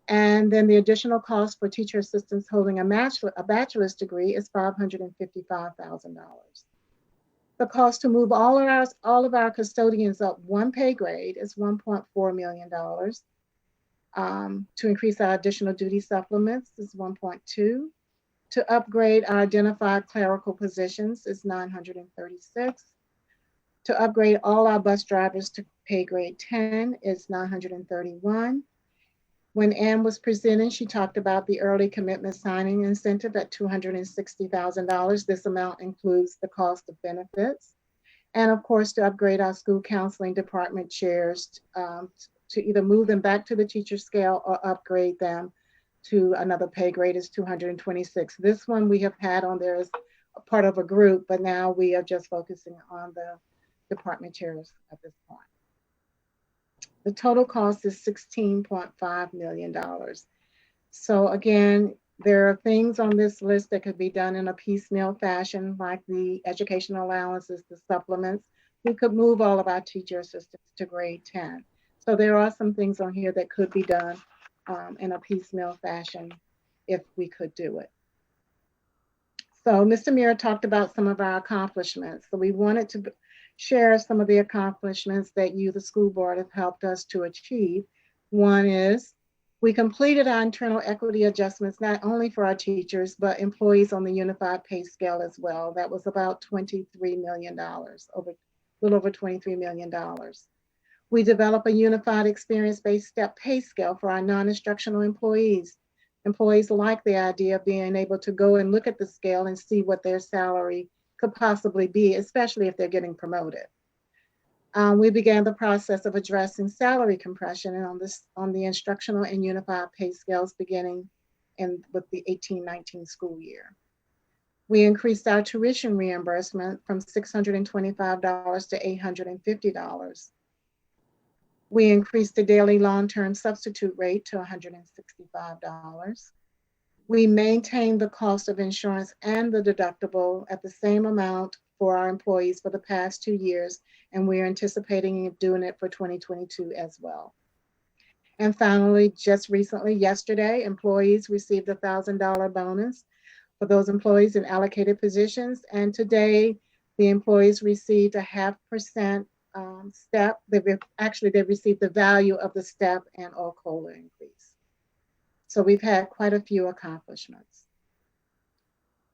And then the additional cost for teacher assistants holding a bachelor's degree is $555,000. The cost to move all of our custodians up one pay grade is $1.4 million. To increase our additional duty supplements is $1.2. To upgrade our identified clerical positions is $936. To upgrade all our bus drivers to pay grade 10 is $931. When Ann was presenting, she talked about the early commitment signing incentive at $260,000. This amount includes the cost of benefits. And of course, to upgrade our school counseling department chairs to either move them back to the teacher scale or upgrade them to another pay grade is $226. This one we have had on there as a part of a group, but now we are just focusing on the department chairs at this point. The total cost is $16.5 million. So again, there are things on this list that could be done in a piecemeal fashion, like the educational allowances, the supplements. We could move all of our teacher assistants to grade 10. So there are some things on here that could be done in a piecemeal fashion if we could do it. So Mr. Mira talked about some of our accomplishments. So we wanted to share some of the accomplishments that you, the school board, have helped us to achieve. One is we completed our internal equity adjustments, not only for our teachers, but employees on the unified pay scale as well. That was about $23 million, a little over $23 million. We developed a unified experience-based step pay scale for our non-instructional employees. Employees like the idea of being able to go and look at the scale and see what their salary could possibly be, especially if they're getting promoted. We began the process of addressing salary compression on the instructional and unified pay scales beginning with the 18-19 school year. We increased our tuition reimbursement from $625 to $850. We increased the daily long-term substitute rate to $165. We maintained the cost of insurance and the deductible at the same amount for our employees for the past 2 years, and we're anticipating doing it for 2022 as well. And finally, just recently, yesterday, employees received a $1,000 bonus for those employees in allocated positions. And today, the employees received a 0.5% step. They received the value of the step and or COLA increase. So we've had quite a few accomplishments.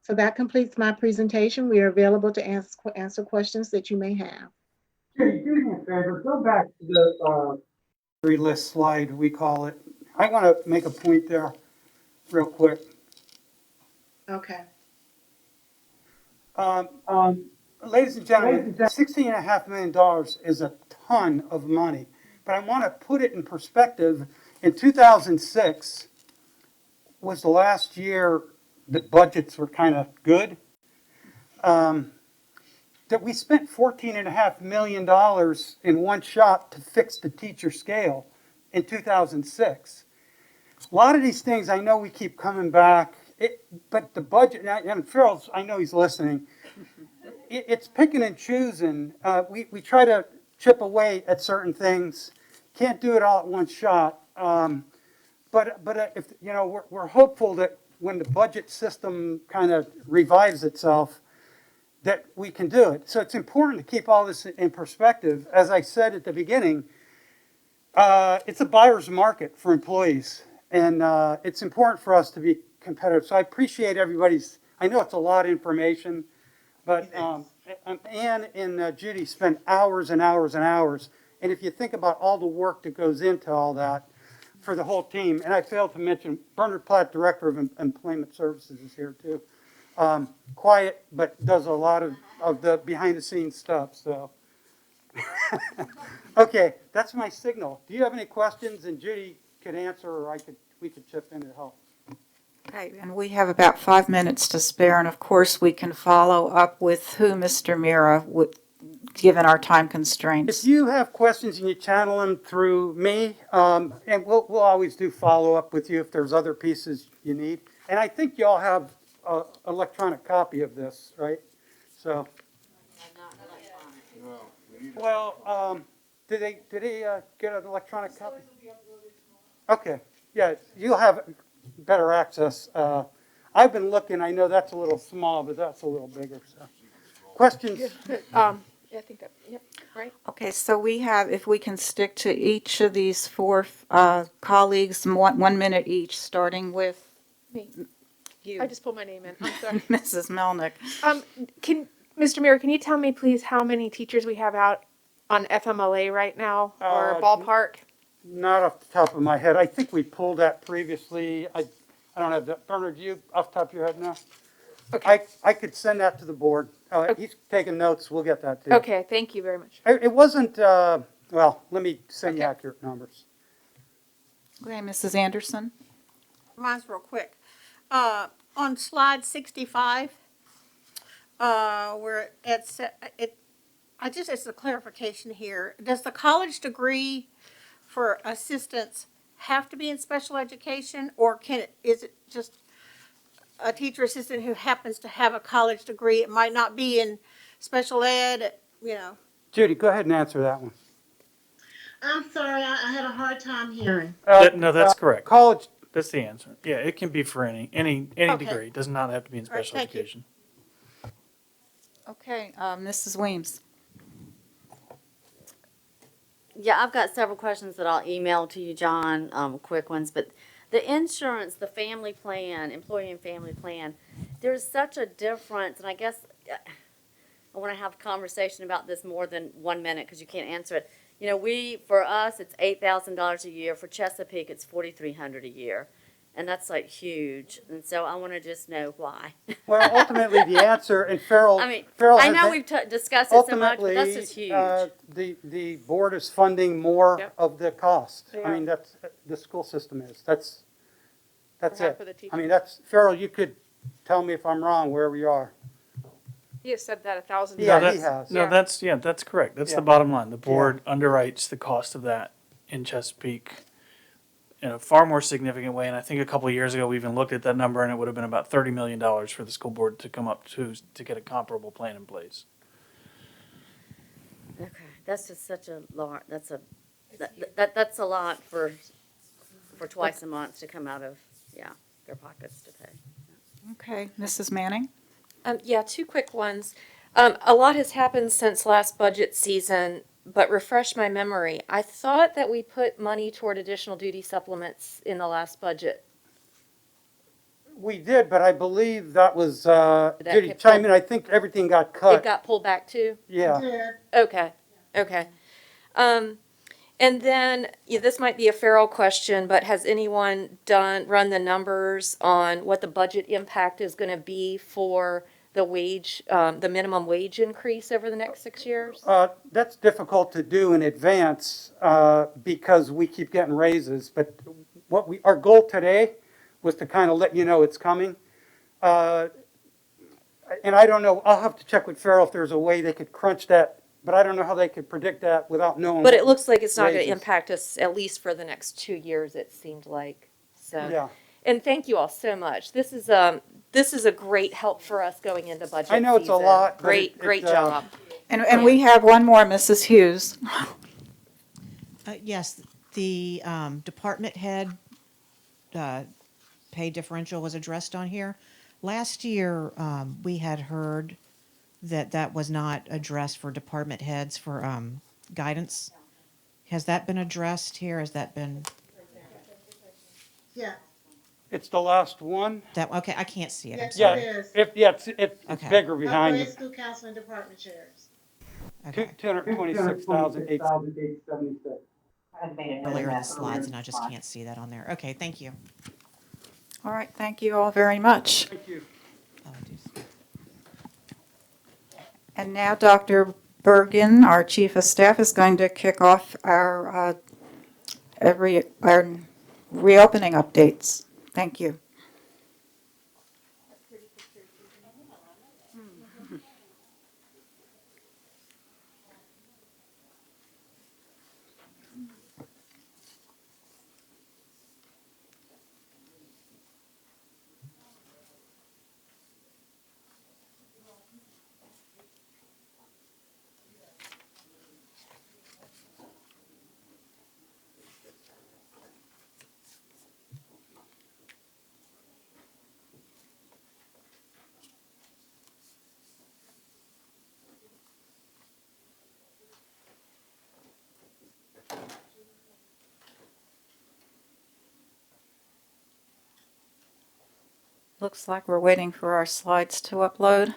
So that completes my presentation. We are available to answer questions that you may have. Judy, do me a favor, go back to the list slide, we call it. I want to make a point there real quick. Okay. Ladies and gentlemen, $16.5 million is a ton of money, but I want to put it in perspective. In 2006 was the last year that budgets were kind of good. That we spent $14.5 million in one shot to fix the teacher scale in 2006. A lot of these things, I know we keep coming back, but the budget, and Phil, I know he's listening, it's picking and choosing. We try to chip away at certain things, can't do it all at one shot. But if, you know, we're hopeful that when the budget system kind of revives itself, that we can do it. So it's important to keep all this in perspective. As I said at the beginning, it's a buyer's market for employees, and it's important for us to be competitive. So I appreciate everybody's, I know it's a lot of information, but Ann and Judy spend hours and hours and hours. And if you think about all the work that goes into all that for the whole team, and I failed to mention Bernard Platt, Director of Employment Services, is here too. Quiet, but does a lot of the behind the scenes stuff, so. Okay, that's my signal. Do you have any questions? And Judy could answer, or we could chip in to help. Okay, and we have about 5 minutes to spare, and of course, we can follow up with who, Mr. Mira, given our time constraints. If you have questions and you channel them through me, and we'll always do follow up with you if there's other pieces you need. And I think y'all have an electronic copy of this, right? So. Well, did they get an electronic copy? Okay, yeah, you'll have better access. I've been looking, I know that's a little small, but that's a little bigger, so. Questions? Yeah, I think that, yep, right. Okay, so we have, if we can stick to each of these four colleagues, 1 minute each, starting with Me. you, I just pulled my name in. I'm sorry. Mrs. Melnick. Mr. Mayor, can you tell me please how many teachers we have out on FMLA right now, or ballpark? Not off the top of my head. I think we pulled that previously. I don't have that. Bernard, you off the top of your head now? Okay. I could send that to the board. He's taking notes. We'll get that to you. Okay, thank you very much. It wasn't, well, let me send you Okay. accurate numbers. Okay, Mrs. Anderson? Mine's real quick. On slide 65, where it's, it's a clarification here. Does the college degree for assistants have to be in special education, or is it just a teacher assistant who happens to have a college degree? It might not be in special ed, you know. Judy, go ahead and answer that one. I'm sorry, I had a hard time hearing. No, that's correct. College, That's the answer. Yeah, it can be for any Okay. degree. It does not have to be in All right, special thank you. education. Okay, Mrs. Weems? Yeah, I've got several questions that I'll email to you, John, quick ones, but the insurance, the family plan, employee and family plan, there's such a difference, and I guess I want to have a conversation about this more than 1 minute because you can't answer it. You know, for us, it's $8,000 a year. For Chesapeake, it's $4,300 a year. And that's like huge. And so I want to just know why. well, ultimately, the answer, and Farrell, I mean, Farrell I has know been- we've discussed it so much, but ultimately, that's just huge. the board is funding more Yep. of the cost. They I mean, are. that's, the school system is. That's For half of it. the I mean, teachers. Farrell, you could tell me if I'm wrong where we are. He has said that 1,000 Yeah, times. he has. No, Yeah. that's correct. That's Yeah. the bottom line. The board underwrites the cost of that in Chesapeake in a far more significant way. And I think a couple of years ago, we even looked at that number, and it would have been about $30 million for the school board to come up to get a comparable plan in place. Okay, that's just such a lot, that's a lot for twice a month to come out of, their pockets to pay. Okay, Mrs. Manning? Yeah, two quick ones. A lot has happened since last budget season, but refresh my memory. I thought that we put money toward additional duty supplements in the last budget. We did, but I believe that was, That Judy, kept chime pulled- in, I think everything got It cut. got pulled back too? Yeah. Yeah. Okay, okay. And then, this might be a Farrell question, but has anyone run the numbers on what the budget impact is gonna be for the wage, the minimum wage increase over the next 6 years? That's difficult to do in advance, because we keep getting raises, but our goal today was to kind of let you know it's coming. And I don't know, I'll have to check with Farrell if there's a way they could crunch that, but I don't know how they could predict that without knowing. But it looks like it's not gonna raises. impact us at least for the next 2 years, it seemed like, so. Yeah, And thank you all so much. This is a great help for us going into budget I know it's a season. lot, but Great, great it's, job. And we have one more, Mrs. Hughes. Yes, the department head pay differential was addressed on here. Last year, we had heard that was not addressed for department heads for guidance. Has that been addressed here? Has that been, Yeah, it's the last one. okay, I can't see it. I'm yes, sorry. it is. It's Okay. bigger behind Upgrade you. school council and department chairs. Okay. 226,876. Earlier in the slides, and I just can't see that on there. Okay, thank you. All right, thank you all very much. Thank you. Oh, I do see. And now Dr. Bergen, our Chief of Staff, is going to kick off our reopening updates. Thank you. Looks like we're waiting for our slides to upload.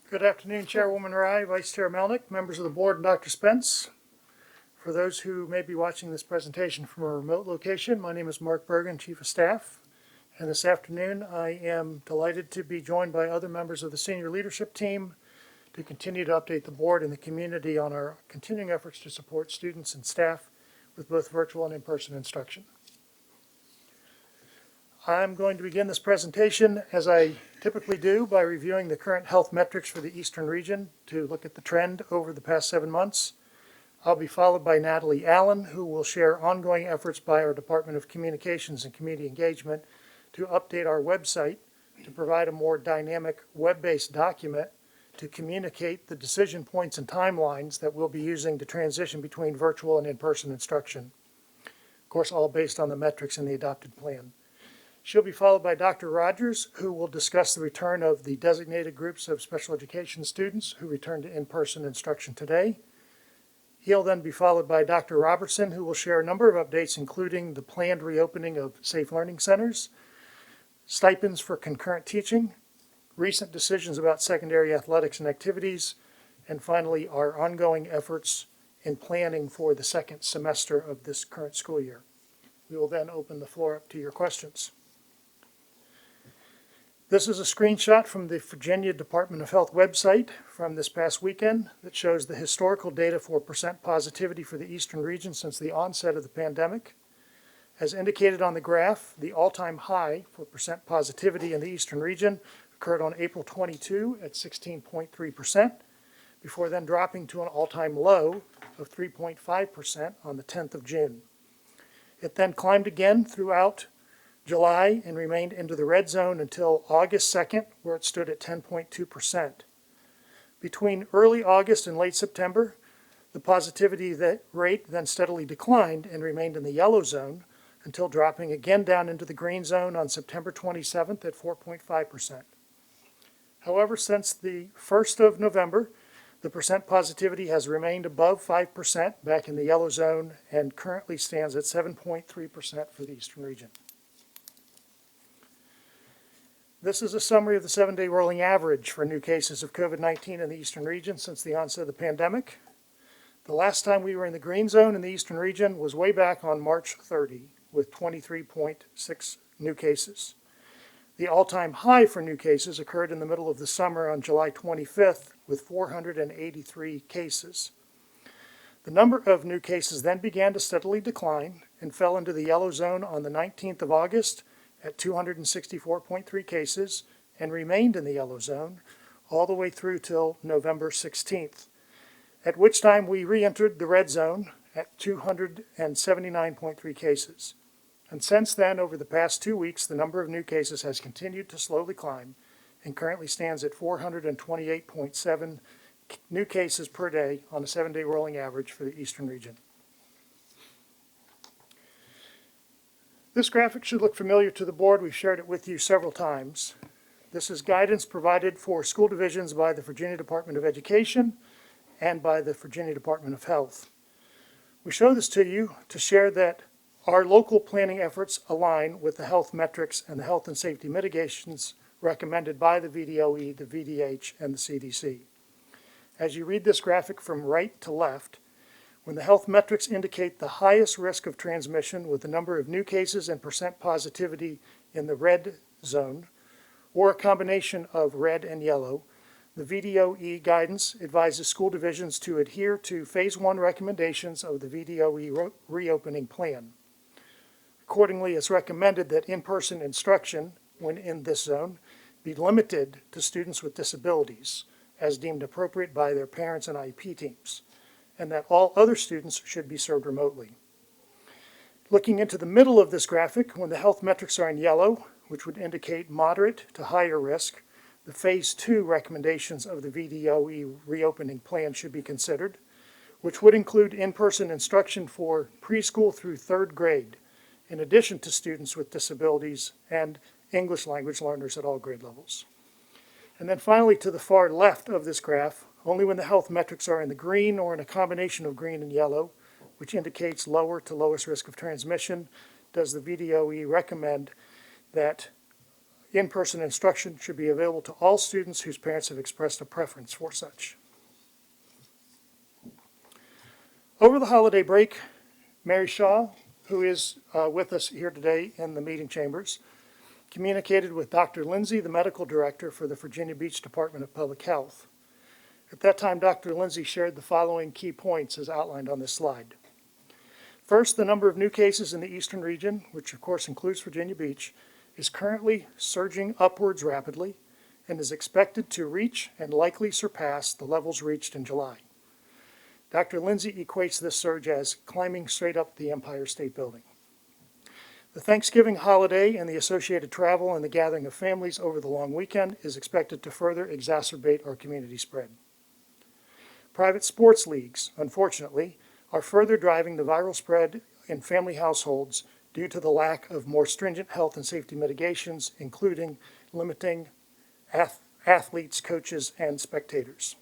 Good afternoon, Chairwoman Rye, Vice Chair Melnick, members of the board, and Dr. Spence. For those who may be watching this presentation from a remote location, my name is Mark Bergen, Chief of Staff. And this afternoon, I am delighted to be joined by other members of the senior leadership team to continue to update the board and the community on our continuing efforts to support students and staff with both virtual and in-person instruction. I'm going to begin this presentation, as I typically do, by reviewing the current health metrics for the Eastern region to look at the trend over the past 7 months. I'll be followed by Natalie Allen, who will share ongoing efforts by our Department of Communications and Community Engagement to update our website to provide a more dynamic web-based document to communicate the decision points and timelines that we'll be using to transition between virtual and in-person instruction. Of course, all based on the metrics in the adopted plan. She'll be followed by Dr. Rogers, who will discuss the return of the designated groups of special education students who returned to in-person instruction today. He'll then be followed by Dr. Robertson, who will share a number of updates, including the planned reopening of safe learning centers, stipends for concurrent teaching, recent decisions about secondary athletics and activities, and finally, our ongoing efforts in planning for the second semester of this current school year. We will then open the floor up to your questions. This is a screenshot from the Virginia Department of Health website from this past weekend that shows the historical data for percent positivity for the Eastern region since the onset of the pandemic. As indicated on the graph, the all-time high for percent positivity in the Eastern region occurred on April 22 at 16.3%, before then dropping to an all-time low of 3.5% on the 10th of June. It then climbed again throughout July and remained into the red zone until August 2nd, where it stood at 10.2%. Between early August and late September, the positivity rate then steadily declined and remained in the yellow zone until dropping again down into the green zone on September 27th at 4.5%. However, since the 1st of November, the percent positivity has remained above 5% back in the yellow zone and currently stands at 7.3% for the Eastern region. This is a summary of the 7-day rolling average for new cases of COVID-19 in the Eastern region since the onset of the pandemic. The last time we were in the green zone in the Eastern region was way back on March 30 with 23.6 new cases. The all-time high for new cases occurred in the middle of the summer on July 25th with 483 cases. The number of new cases then began to steadily decline and fell into the yellow zone on the 19th of August at 264.3 cases and remained in the yellow zone all the way through till November 16th, at which time we re-entered the red zone at 279.3 cases. And since then, over the past 2 weeks, the number of new cases has continued to slowly climb and currently stands at 428.7 new cases per day on a 7-day rolling average for the Eastern region. This graphic should look familiar to the board. We've shared it with you several times. This is guidance provided for school divisions by the Virginia Department of Education and by the Virginia Department of Health. We show this to you to share that our local planning efforts align with the health metrics and the health and safety mitigations recommended by the VDOE, the VDH, and the CDC. As you read this graphic from right to left, when the health metrics indicate the highest risk of transmission with the number of new cases and percent positivity in the red zone, or a combination of red and yellow, the VDOE guidance advises school divisions to adhere to Phase 1 recommendations of the VDOE reopening plan. Accordingly, it's recommended that in-person instruction, when in this zone, be limited to students with disabilities, as deemed appropriate by their parents and IEP teams, and that all other students should be served remotely. Looking into the middle of this graphic, when the health metrics are in yellow, which would indicate moderate to higher risk, the Phase 2 recommendations of the VDOE reopening plan should be considered, which would include in-person instruction for preschool through 3rd grade, in addition to students with disabilities and English language learners at all grade levels. And then finally, to the far left of this graph, only when the health metrics are in the green or in a combination of green and yellow, which indicates lower to lowest risk of transmission, does the VDOE recommend that in-person instruction should be available to all students whose parents have expressed a preference for such. Over the holiday break, Mary Shaw, who is with us here today in the meeting chambers, communicated with Dr. Lindsay, the medical director for the Virginia Beach Department of Public Health. At that time, Dr. Lindsay shared the following key points as outlined on this slide. First, the number of new cases in the Eastern region, which of course includes Virginia Beach, is currently surging upwards rapidly and is expected to reach and likely surpass the levels reached in July. Dr. Lindsay equates this surge as climbing straight up the Empire State Building. The Thanksgiving holiday and the associated travel and the gathering of families over the long weekend is expected to further exacerbate our community spread. Private sports leagues, unfortunately, are further driving the viral spread in family households due to the lack of more stringent health and safety mitigations, including limiting athletes, coaches, and spectators.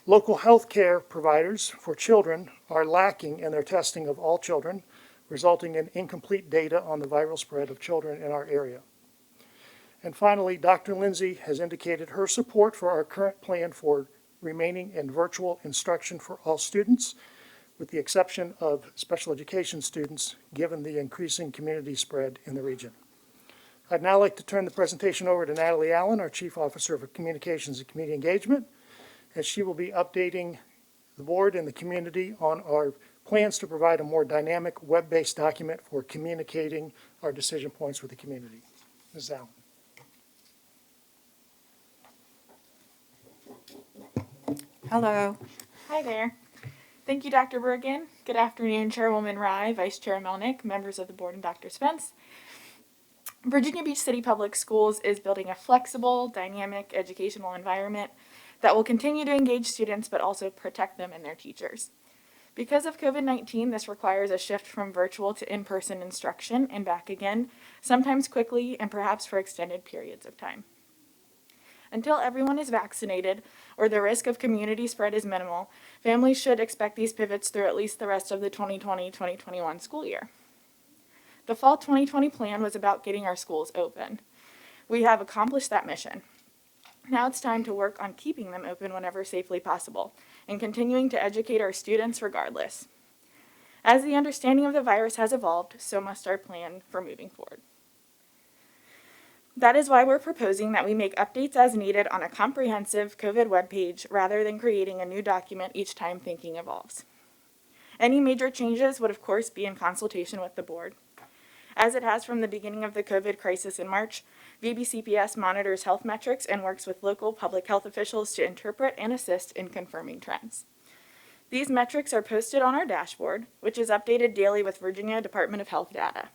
Local health care providers for children are lacking in their testing of all children, resulting in incomplete data on the viral spread of children in our area. And finally, Dr. Lindsay has indicated her support for our current plan for remaining in virtual instruction for all students, with the exception of special education students, given the increasing community spread in the region. I'd now like to turn the presentation over to Natalie Allen, our Chief Officer of Communications and Community Engagement, as she will be updating the board and the community on our plans to provide a more dynamic web-based document for communicating our decision points with the community. Ms. Allen. Hello. Hi there. Thank you, Dr. Bergen. Good afternoon, Chairwoman Rye, Vice Chair Melnick, members of the board, and Dr. Spence. Virginia Beach City Public Schools is building a flexible, dynamic educational environment that will continue to engage students but also protect them and their teachers. Because of COVID-19, this requires a shift from virtual to in-person instruction and back again, sometimes quickly and perhaps for extended periods of time. Until everyone is vaccinated or the risk of community spread is minimal, families should expect these pivots through at least the rest of the 2020-2021 school year. The fall 2020 plan was about getting our schools open. We have accomplished that mission. Now it's time to work on keeping them open whenever safely possible and continuing to educate our students regardless. As the understanding of the virus has evolved, so must our plan for moving forward. That is why we're proposing that we make updates as needed on a comprehensive COVID webpage rather than creating a new document each time thinking evolves. Any major changes would of course be in consultation with the board. As it has from the beginning of the COVID crisis in March, VBCPS monitors health metrics and works with local public health officials to interpret and assist in confirming trends. These metrics are posted on our dashboard, which is updated daily with Virginia Department of Health data.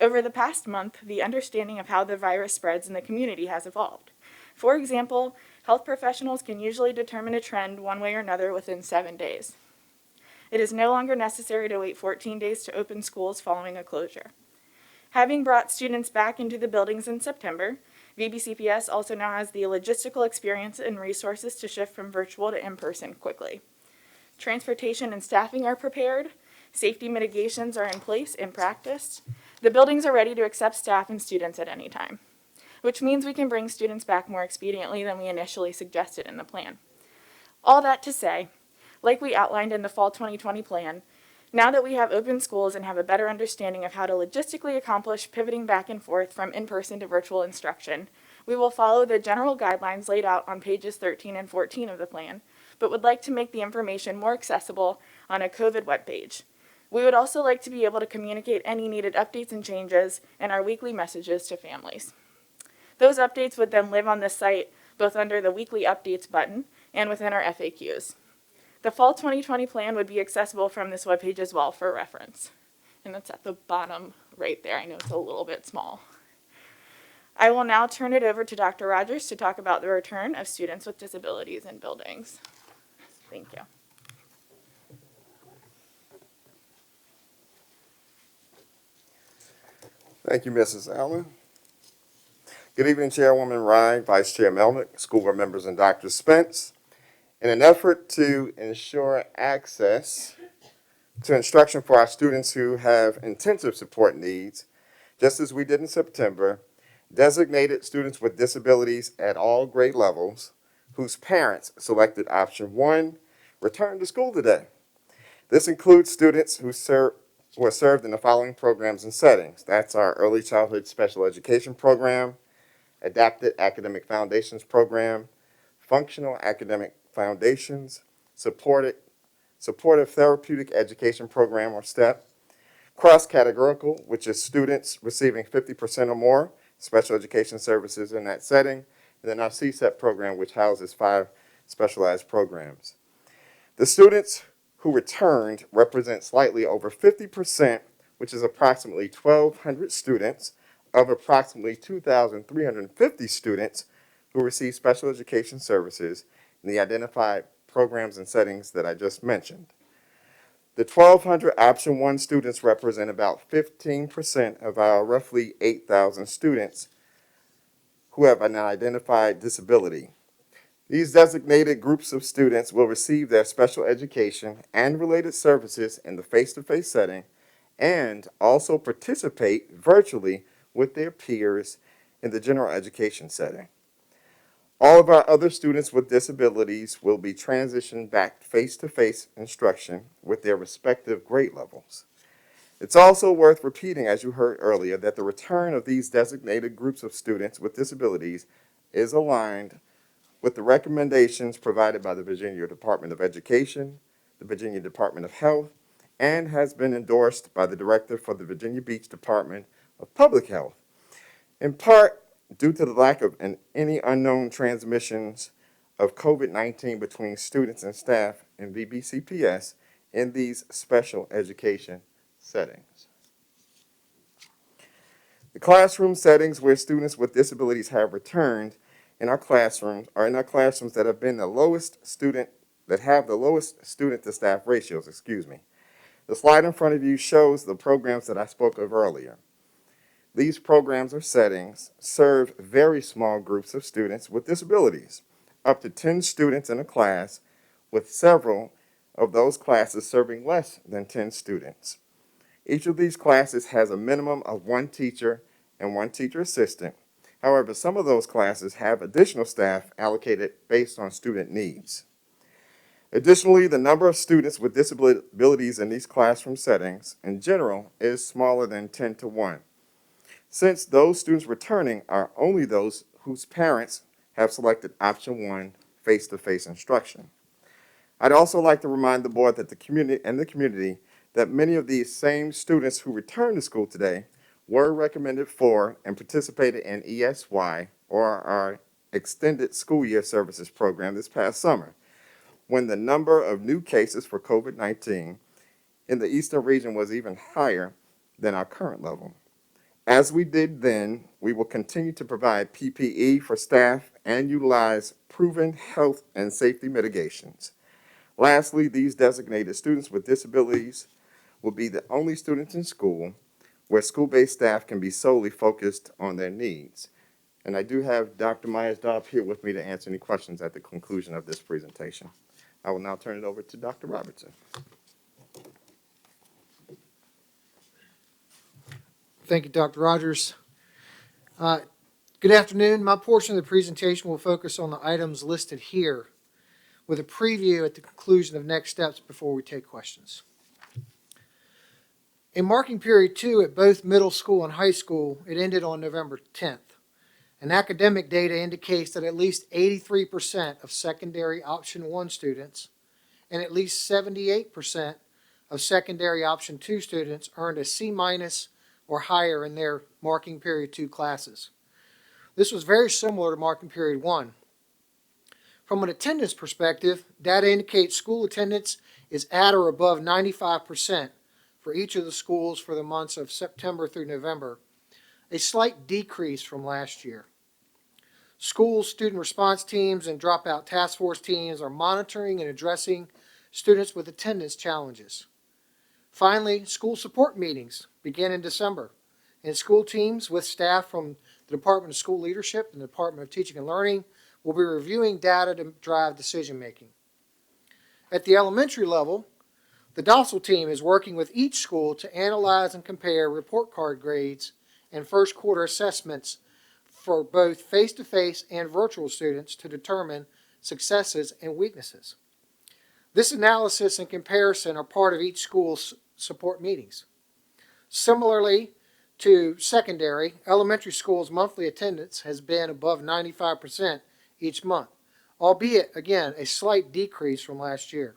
Over the past month, the understanding of how the virus spreads in the community has evolved. For example, health professionals can usually determine a trend one way or another within 7 days. It is no longer necessary to wait 14 days to open schools following a closure. Having brought students back into the buildings in September, VBCPS also now has the logistical experience and resources to shift from virtual to in-person quickly. Transportation and staffing are prepared, safety mitigations are in place and practiced. The buildings are ready to accept staff and students at any time, which means we can bring students back more expediently than we initially suggested in the plan. All that to say, like we outlined in the fall 2020 plan, now that we have open schools and have a better understanding of how to logistically accomplish pivoting back and forth from in-person to virtual instruction, we will follow the general guidelines laid out on pages 13 and 14 of the plan, but would like to make the information more accessible on a COVID webpage. We would also like to be able to communicate any needed updates and changes in our weekly messages to families. Those updates would then live on the site both under the weekly updates button and within our FAQs. The fall 2020 plan would be accessible from this webpage as well for reference. And that's at the bottom right there. I know it's a little bit small. I will now turn it over to Dr. Rogers to talk about the return of students with disabilities in buildings. Thank you. Thank you, Mrs. Allen. Good evening, Chairwoman Rye, Vice Chair Melnick, school board members, and Dr. Spence. In an effort to ensure access to instruction for our students who have intensive support needs, just as we did in September, designated students with disabilities at all grade levels whose parents selected option 1 returned to school today. This includes students who are served in the following programs and settings. That's our Early Childhood Special Education Program, Adapted Academic Foundations Program, Functional Academic Foundations, Supportive Therapeutic Education Program, or STEP, Cross-Categorical, which is students receiving 50% or more special education services in that setting, and then our CSEP program, which houses 5 specialized programs. The students who returned represent slightly over 50%, which is approximately 1,200 students of approximately 2,350 students who receive special education services in the identified programs and settings that I just mentioned. The 1,200 option 1 students represent about 15% of our roughly 8,000 students who have an identified disability. These designated groups of students will receive their special education and related services in the face-to-face setting and also participate virtually with their peers in the general education setting. All of our other students with disabilities will be transitioned back to face-to-face instruction with their respective grade levels. It's also worth repeating, as you heard earlier, that the return of these designated groups of students with disabilities is aligned with the recommendations provided by the Virginia Department of Education, the Virginia Department of Health, and has been endorsed by the Director for the Virginia Beach Department of Public Health. In part, due to the lack of any unknown transmissions of COVID-19 between students and staff in VBCPS in these special education settings. The classroom settings where students with disabilities have returned in our classrooms are in our classrooms that have been the lowest student, that have the lowest student to staff ratios, The slide in front of you shows the programs that I spoke of earlier. These programs or settings serve very small groups of students with disabilities, up to 10 students in a class, with several of those classes serving less than 10 students. Each of these classes has a minimum of 1 teacher and 1 teacher assistant. However, some of those classes have additional staff allocated based on student needs. Additionally, the number of students with disabilities in these classroom settings in general is smaller than 10 to 1. Since those students returning are only those whose parents have selected option 1, face-to-face instruction. I'd also like to remind the board that the community that many of these same students who return to school today were recommended for and participated in ESY, or our Extended School Year Services program, this past summer, when the number of new cases for COVID-19 in the Eastern region was even higher than our current level. As we did then, we will continue to provide PPE for staff and utilize proven health and safety mitigations. Lastly, these designated students with disabilities will be the only students in school where school-based staff can be solely focused on their needs. And I do have Dr. Myers-Dobb here with me to answer any questions at the conclusion of this presentation. I will now turn it over to Dr. Robertson. Thank you, Dr. Rogers. Good afternoon. My portion of the presentation will focus on the items listed here, with a preview at the conclusion of next steps before we take questions. In marking period 2 at both middle school and high school, it ended on November 10th. And academic data indicates that at least 83% of secondary option 1 students and at least 78% of secondary option 2 students earned a C- or higher in their marking period 2 classes. This was very similar to marking period 1. From an attendance perspective, data indicates school attendance is at or above 95% for each of the schools for the months of September through November, a slight decrease from last year. Schools, student response teams, and dropout task force teams are monitoring and addressing students with attendance challenges. Finally, school support meetings begin in December, and school teams with staff from the Department of School Leadership and the Department of Teaching and Learning will be reviewing data to drive decision-making. At the elementary level, the docile team is working with each school to analyze and compare report card grades and first quarter assessments for both face-to-face and virtual students to determine successes and weaknesses. This analysis and comparison are part of each school's support meetings. Similarly to secondary, elementary schools' monthly attendance has been above 95% each month, albeit, again, a slight decrease from last year.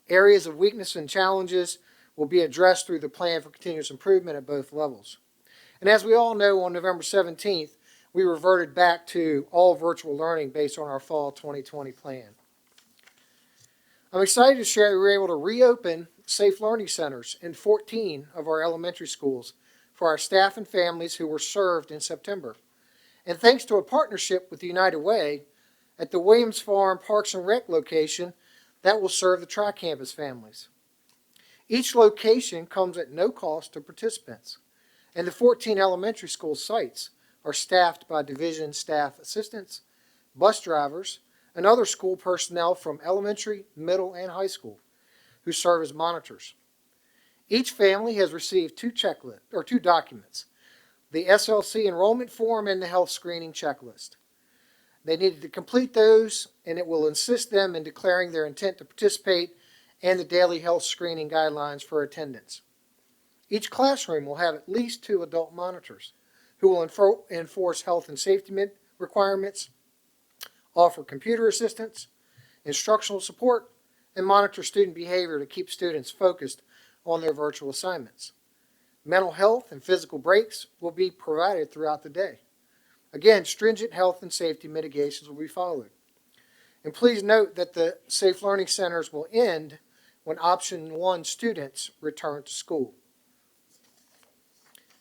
Areas of weakness and challenges will be addressed through the plan for continuous improvement at both levels. And as we all know, on November 17th, we reverted back to all virtual learning based on our fall 2020 plan. I'm excited to share that we were able to reopen Safe Learning Centers in 14 of our elementary schools for our staff and families who were served in September. And thanks to a partnership with the United Way, at the Williams Farm Parks and Rec location, that will serve the Tri-Campus families. Each location comes at no cost to participants, and the 14 elementary school sites are staffed by division staff assistants, bus drivers, and other school personnel from elementary, middle, and high school who serve as monitors. Each family has received two documents, the SLC enrollment form and the health screening checklist. They needed to complete those, and it will assist them in declaring their intent to participate and the daily health screening guidelines for attendance. Each classroom will have at least 2 adult monitors who will enforce health and safety requirements, offer computer assistance, instructional support, and monitor student behavior to keep students focused on their virtual assignments. Mental health and physical breaks will be provided throughout the day. Again, stringent health and safety mitigations will be followed. And please note that the Safe Learning Centers will end when Option 1 students return to school.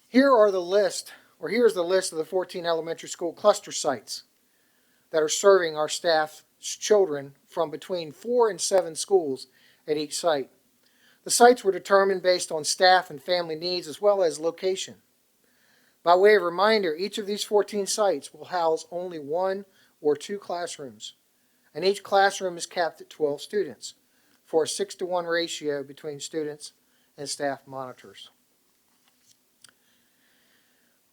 Here's the list of the 14 elementary school cluster sites that are serving our staff's children from between 4 and 7 schools at each site. The sites were determined based on staff and family needs as well as location. By way of reminder, each of these 14 sites will house only 1 or 2 classrooms, and each classroom is capped at 12 students for a 6-to-1 ratio between students and staff monitors.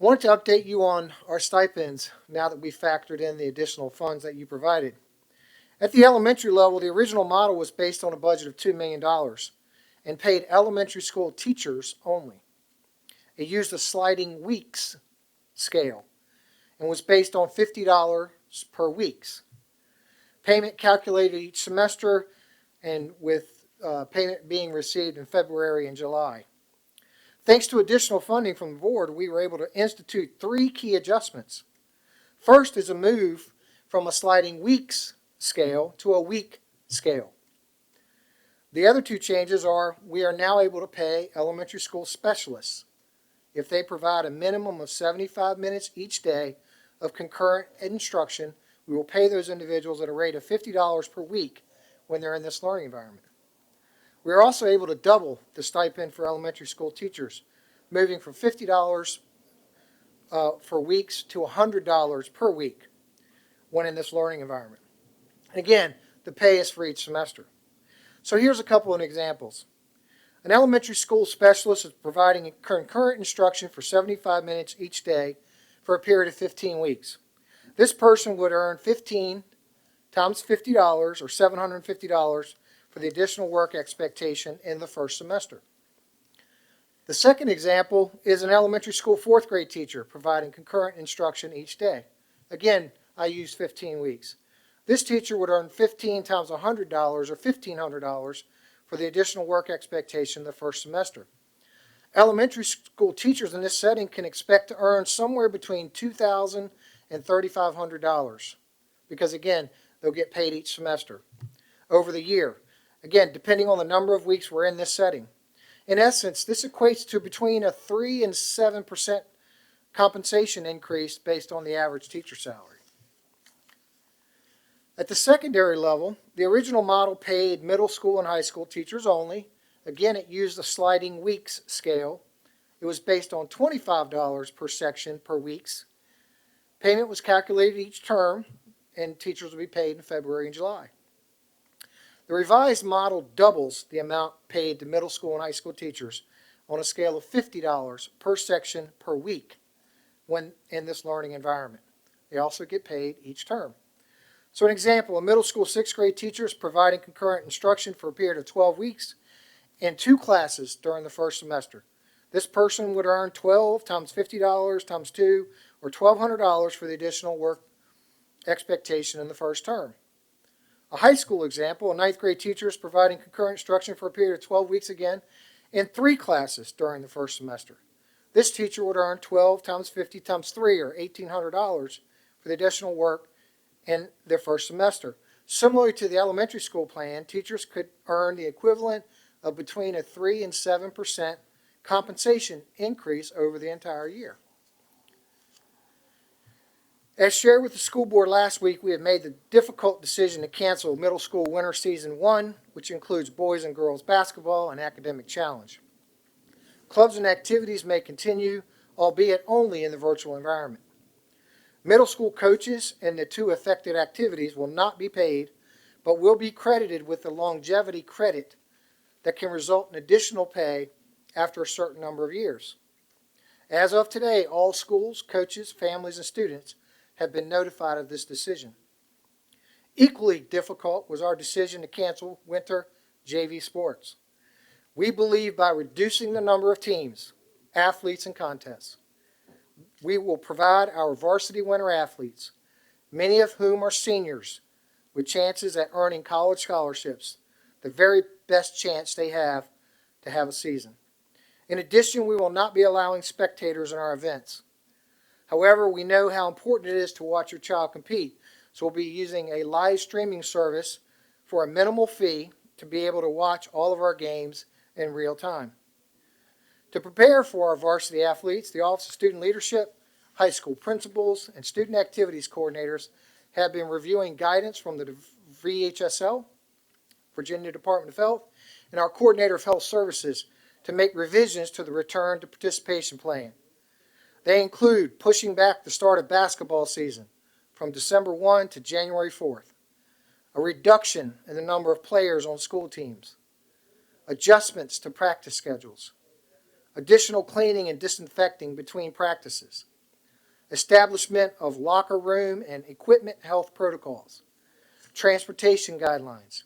I wanted to update you on our stipends now that we've factored in the additional funds that you provided. At the elementary level, the original model was based on a budget of $2 million and paid elementary school teachers only. It used a sliding weeks scale and was based on $50 per weeks. Payment calculated each semester and with payment being received in February and July. Thanks to additional funding from the board, we were able to institute 3 key adjustments. First is a move from a sliding weeks scale to a week scale. The other 2 changes are we are now able to pay elementary school specialists if they provide a minimum of 75 minutes each day of concurrent instruction. We will pay those individuals at a rate of $50 per week when they're in this learning environment. We are also able to double the stipend for elementary school teachers, moving from $50 for weeks to $100 per week when in this learning environment. And again, the pay is for each semester. So here's a couple of examples. An elementary school specialist is providing concurrent instruction for 75 minutes each day for a period of 15 weeks. This person would earn 15 times $50 or $750 for the additional work expectation in the first semester. The second example is an elementary school 4th grade teacher providing concurrent instruction each day. Again, I use 15 weeks. This teacher would earn 15 times $100 or $1,500 for the additional work expectation the first semester. Elementary school teachers in this setting can expect to earn somewhere between $2,000 and $3,500 because, again, they'll get paid each semester over the year. Again, depending on the number of weeks we're in this setting. In essence, this equates to between a 3 and 7% compensation increase based on the average teacher salary. At the secondary level, the original model paid middle school and high school teachers only. Again, it used a sliding weeks scale. It was based on $25 per section per weeks. Payment was calculated each term, and teachers will be paid in February and July. The revised model doubles the amount paid to middle school and high school teachers on a scale of $50 per section per week when in this learning environment. They also get paid each term. So an example, a middle school 6th grade teacher is providing concurrent instruction for a period of 12 weeks in 2 classes during the first semester. This person would earn 12 times $50 times 2 or $1,200 for the additional work expectation in the first term. A high school example, a 9th grade teacher is providing concurrent instruction for a period of 12 weeks again in 3 classes during the first semester. This teacher would earn 12 times 50 times 3 or $1,800 for the additional work in their first semester. Similar to the elementary school plan, teachers could earn the equivalent of between a 3 and 7% compensation increase over the entire year. As shared with the school board last week, we have made the difficult decision to cancel middle school winter season 1, which includes boys and girls basketball and academic challenge. Clubs and activities may continue, albeit only in the virtual environment. Middle school coaches and the 2 affected activities will not be paid, but will be credited with the longevity credit that can result in additional pay after a certain number of years. As of today, all schools, coaches, families, and students have been notified of this decision. Equally difficult was our decision to cancel winter JV sports. We believe by reducing the number of teams, athletes, and contests, we will provide our varsity winter athletes, many of whom are seniors, with chances at earning college scholarships, the very best chance they have to have a season. In addition, we will not be allowing spectators in our events. However, we know how important it is to watch your child compete, so we'll be using a live streaming service for a minimal fee to be able to watch all of our games in real time. To prepare for our varsity athletes, the Office of Student Leadership, high school principals, and student activities coordinators have been reviewing guidance from the VHSL, Virginia Department of Health, and our Coordinator of Health Services to make revisions to the return to participation plan. They include pushing back the start of basketball season from December 1 to January 4th, a reduction in the number of players on school teams, adjustments to practice schedules, additional cleaning and disinfecting between practices, establishment of locker room and equipment health protocols, transportation guidelines,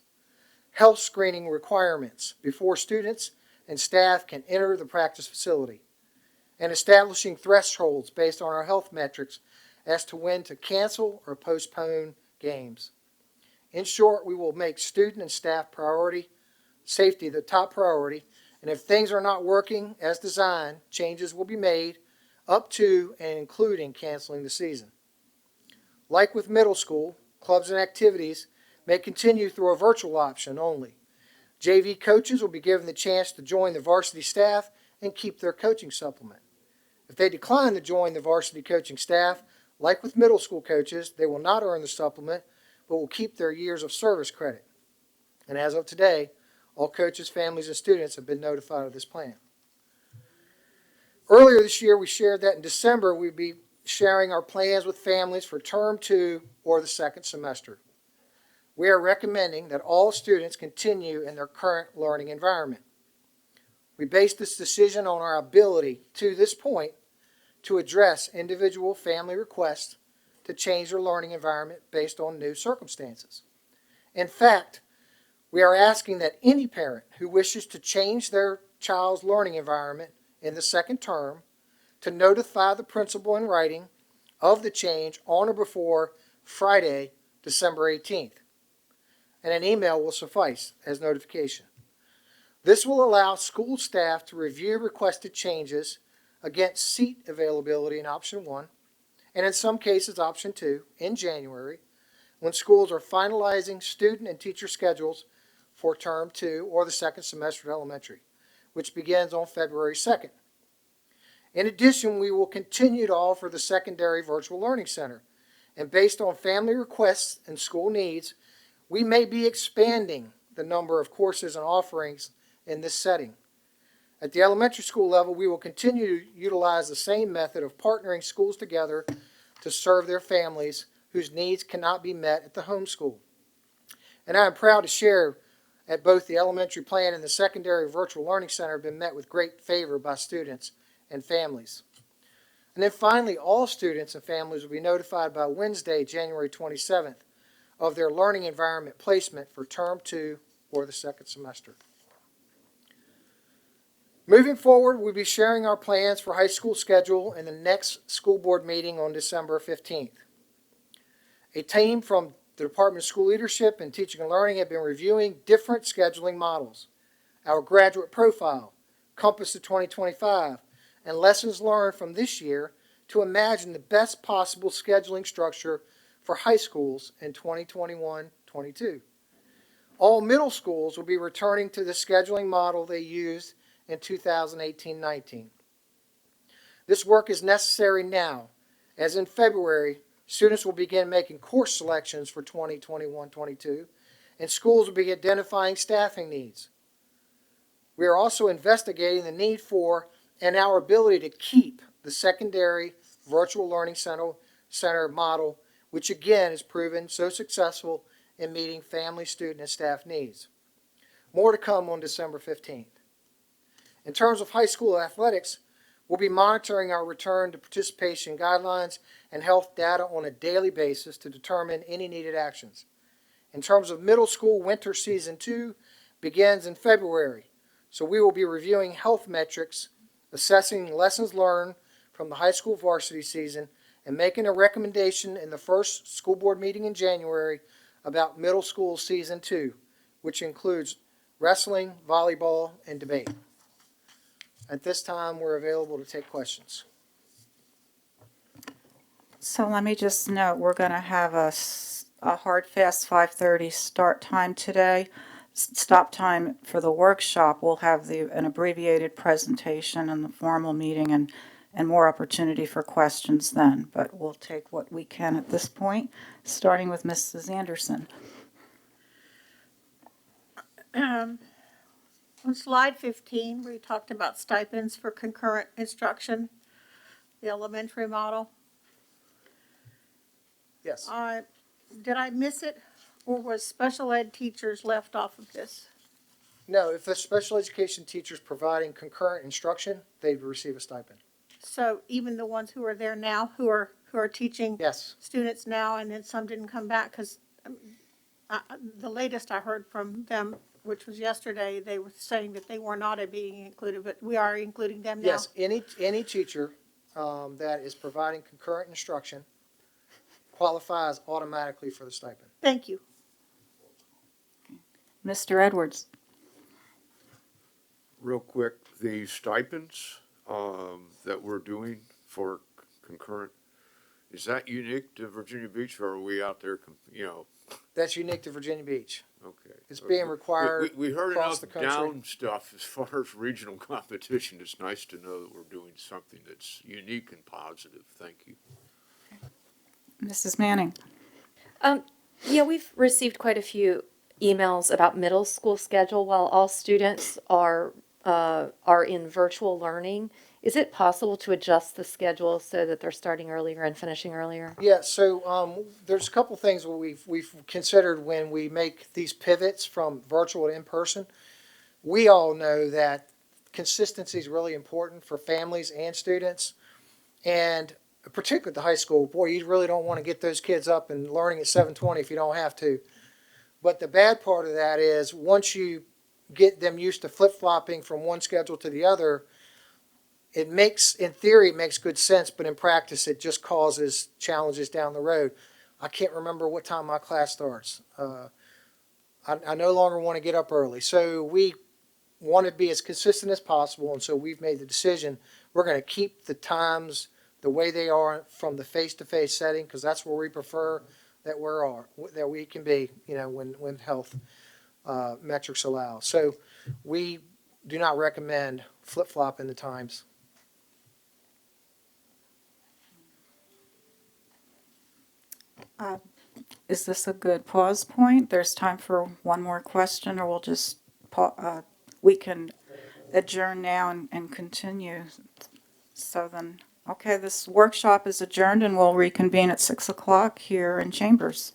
health screening requirements before students and staff can enter the practice facility, and establishing thresholds based on our health metrics as to when to cancel or postpone games. In short, we will make student and staff safety the top priority, and if things are not working as designed, changes will be made up to and including canceling the season. Like with middle school, clubs and activities may continue through a virtual option only. JV coaches will be given the chance to join the varsity staff and keep their coaching supplement. If they decline to join the varsity coaching staff, like with middle school coaches, they will not earn the supplement, but will keep their years of service credit. And as of today, all coaches, families, and students have been notified of this plan. Earlier this year, we shared that in December, we'd be sharing our plans with families for term 2 or the second semester. We are recommending that all students continue in their current learning environment. We based this decision on our ability to this point to address individual family requests to change their learning environment based on new circumstances. In fact, we are asking that any parent who wishes to change their child's learning environment in the second term to notify the principal in writing of the change on or before Friday, December 18th. And an email will suffice as notification. This will allow school staff to review requested changes against seat availability in option 1, and in some cases option 2, in January, when schools are finalizing student and teacher schedules for term 2 or the second semester of elementary, which begins on February 2nd. In addition, we will continue to offer the secondary virtual learning center, and based on family requests and school needs, we may be expanding the number of courses and offerings in this setting. At the elementary school level, we will continue to utilize the same method of partnering schools together to serve their families whose needs cannot be met at the home school. And I am proud to share at both the elementary plan and the secondary virtual learning center have been met with great favor by students and families. And then finally, all students and families will be notified by Wednesday, January 27th, of their learning environment placement for term 2 or the second semester. Moving forward, we'll be sharing our plans for high school schedule in the next school board meeting on December 15th. A team from the Department of School Leadership and Teaching and Learning have been reviewing different scheduling models, our graduate profile, Compass to 2025, and lessons learned from this year to imagine the best possible scheduling structure for high schools in 2021-22. All middle schools will be returning to the scheduling model they used in 2018-19. This work is necessary now, as in February, students will begin making course selections for 2021-22, and schools will be identifying staffing needs. We are also investigating the need for and our ability to keep the secondary virtual learning center model, which again has proven so successful in meeting family, student, and staff needs. More to come on December 15th. In terms of high school athletics, we'll be monitoring our return to participation guidelines and health data on a daily basis to determine any needed actions. In terms of middle school, winter season 2 begins in February, so we will be reviewing health metrics, assessing lessons learned from the high school varsity season, and making a recommendation in the first school board meeting in January about middle school season 2, which includes wrestling, volleyball, and debate. At this time, we're available to take questions. So let me just note, we're going to have a hard, fast 5:30 start time today. Stop time for the workshop. We'll have an abbreviated presentation and the formal meeting and more opportunity for questions then. But we'll take what we can at this point, starting with Mrs. Anderson. On slide 15, we talked about stipends for concurrent instruction, the elementary model. Yes. Did I miss it, or was special ed teachers left off of this? No, if the special education teacher's providing concurrent instruction, they'd receive a stipend. So even the ones who are there now, who are teaching Yes. students now, and then some didn't come back, because the latest I heard from them, which was yesterday, they were saying that they were not being included, but we are including them now. Yes, any teacher that is providing concurrent instruction qualifies automatically for the stipend. Thank you. Mr. Edwards. Real quick, the stipends that we're doing for concurrent, is that unique to Virginia Beach, or are we out there, That's unique to Virginia Beach. Okay. It's being required We heard across enough the country. down stuff as far as regional competition. It's nice to know that we're doing something that's unique and positive. Thank you. Mrs. Manning. Yeah, we've received quite a few emails about middle school schedule while all students are in virtual learning. Is it possible to adjust the schedule so that they're starting earlier and finishing earlier? Yeah, so there's a couple things we've considered when we make these pivots from virtual to in-person. We all know that consistency is really important for families and students, and particularly at the high school. Boy, you really don't want to get those kids up and learning at 7:20 if you don't have to. But the bad part of that is once you get them used to flip-flopping from one schedule to the other, it makes, in theory, it makes good sense, but in practice, it just causes challenges down the road. I can't remember what time my class starts. I no longer want to get up early. So we want to be as consistent as possible, and so we've made the decision we're going to keep the times the way they are from the face-to-face setting, because that's where we prefer that we can be, when health metrics allow. So we do not recommend flip-flopping the times. Is this a good pause point? There's time for one more question, or we'll just, we can adjourn now and continue. So then, okay, this workshop is adjourned and we'll reconvene at 6 o'clock here in Chambers.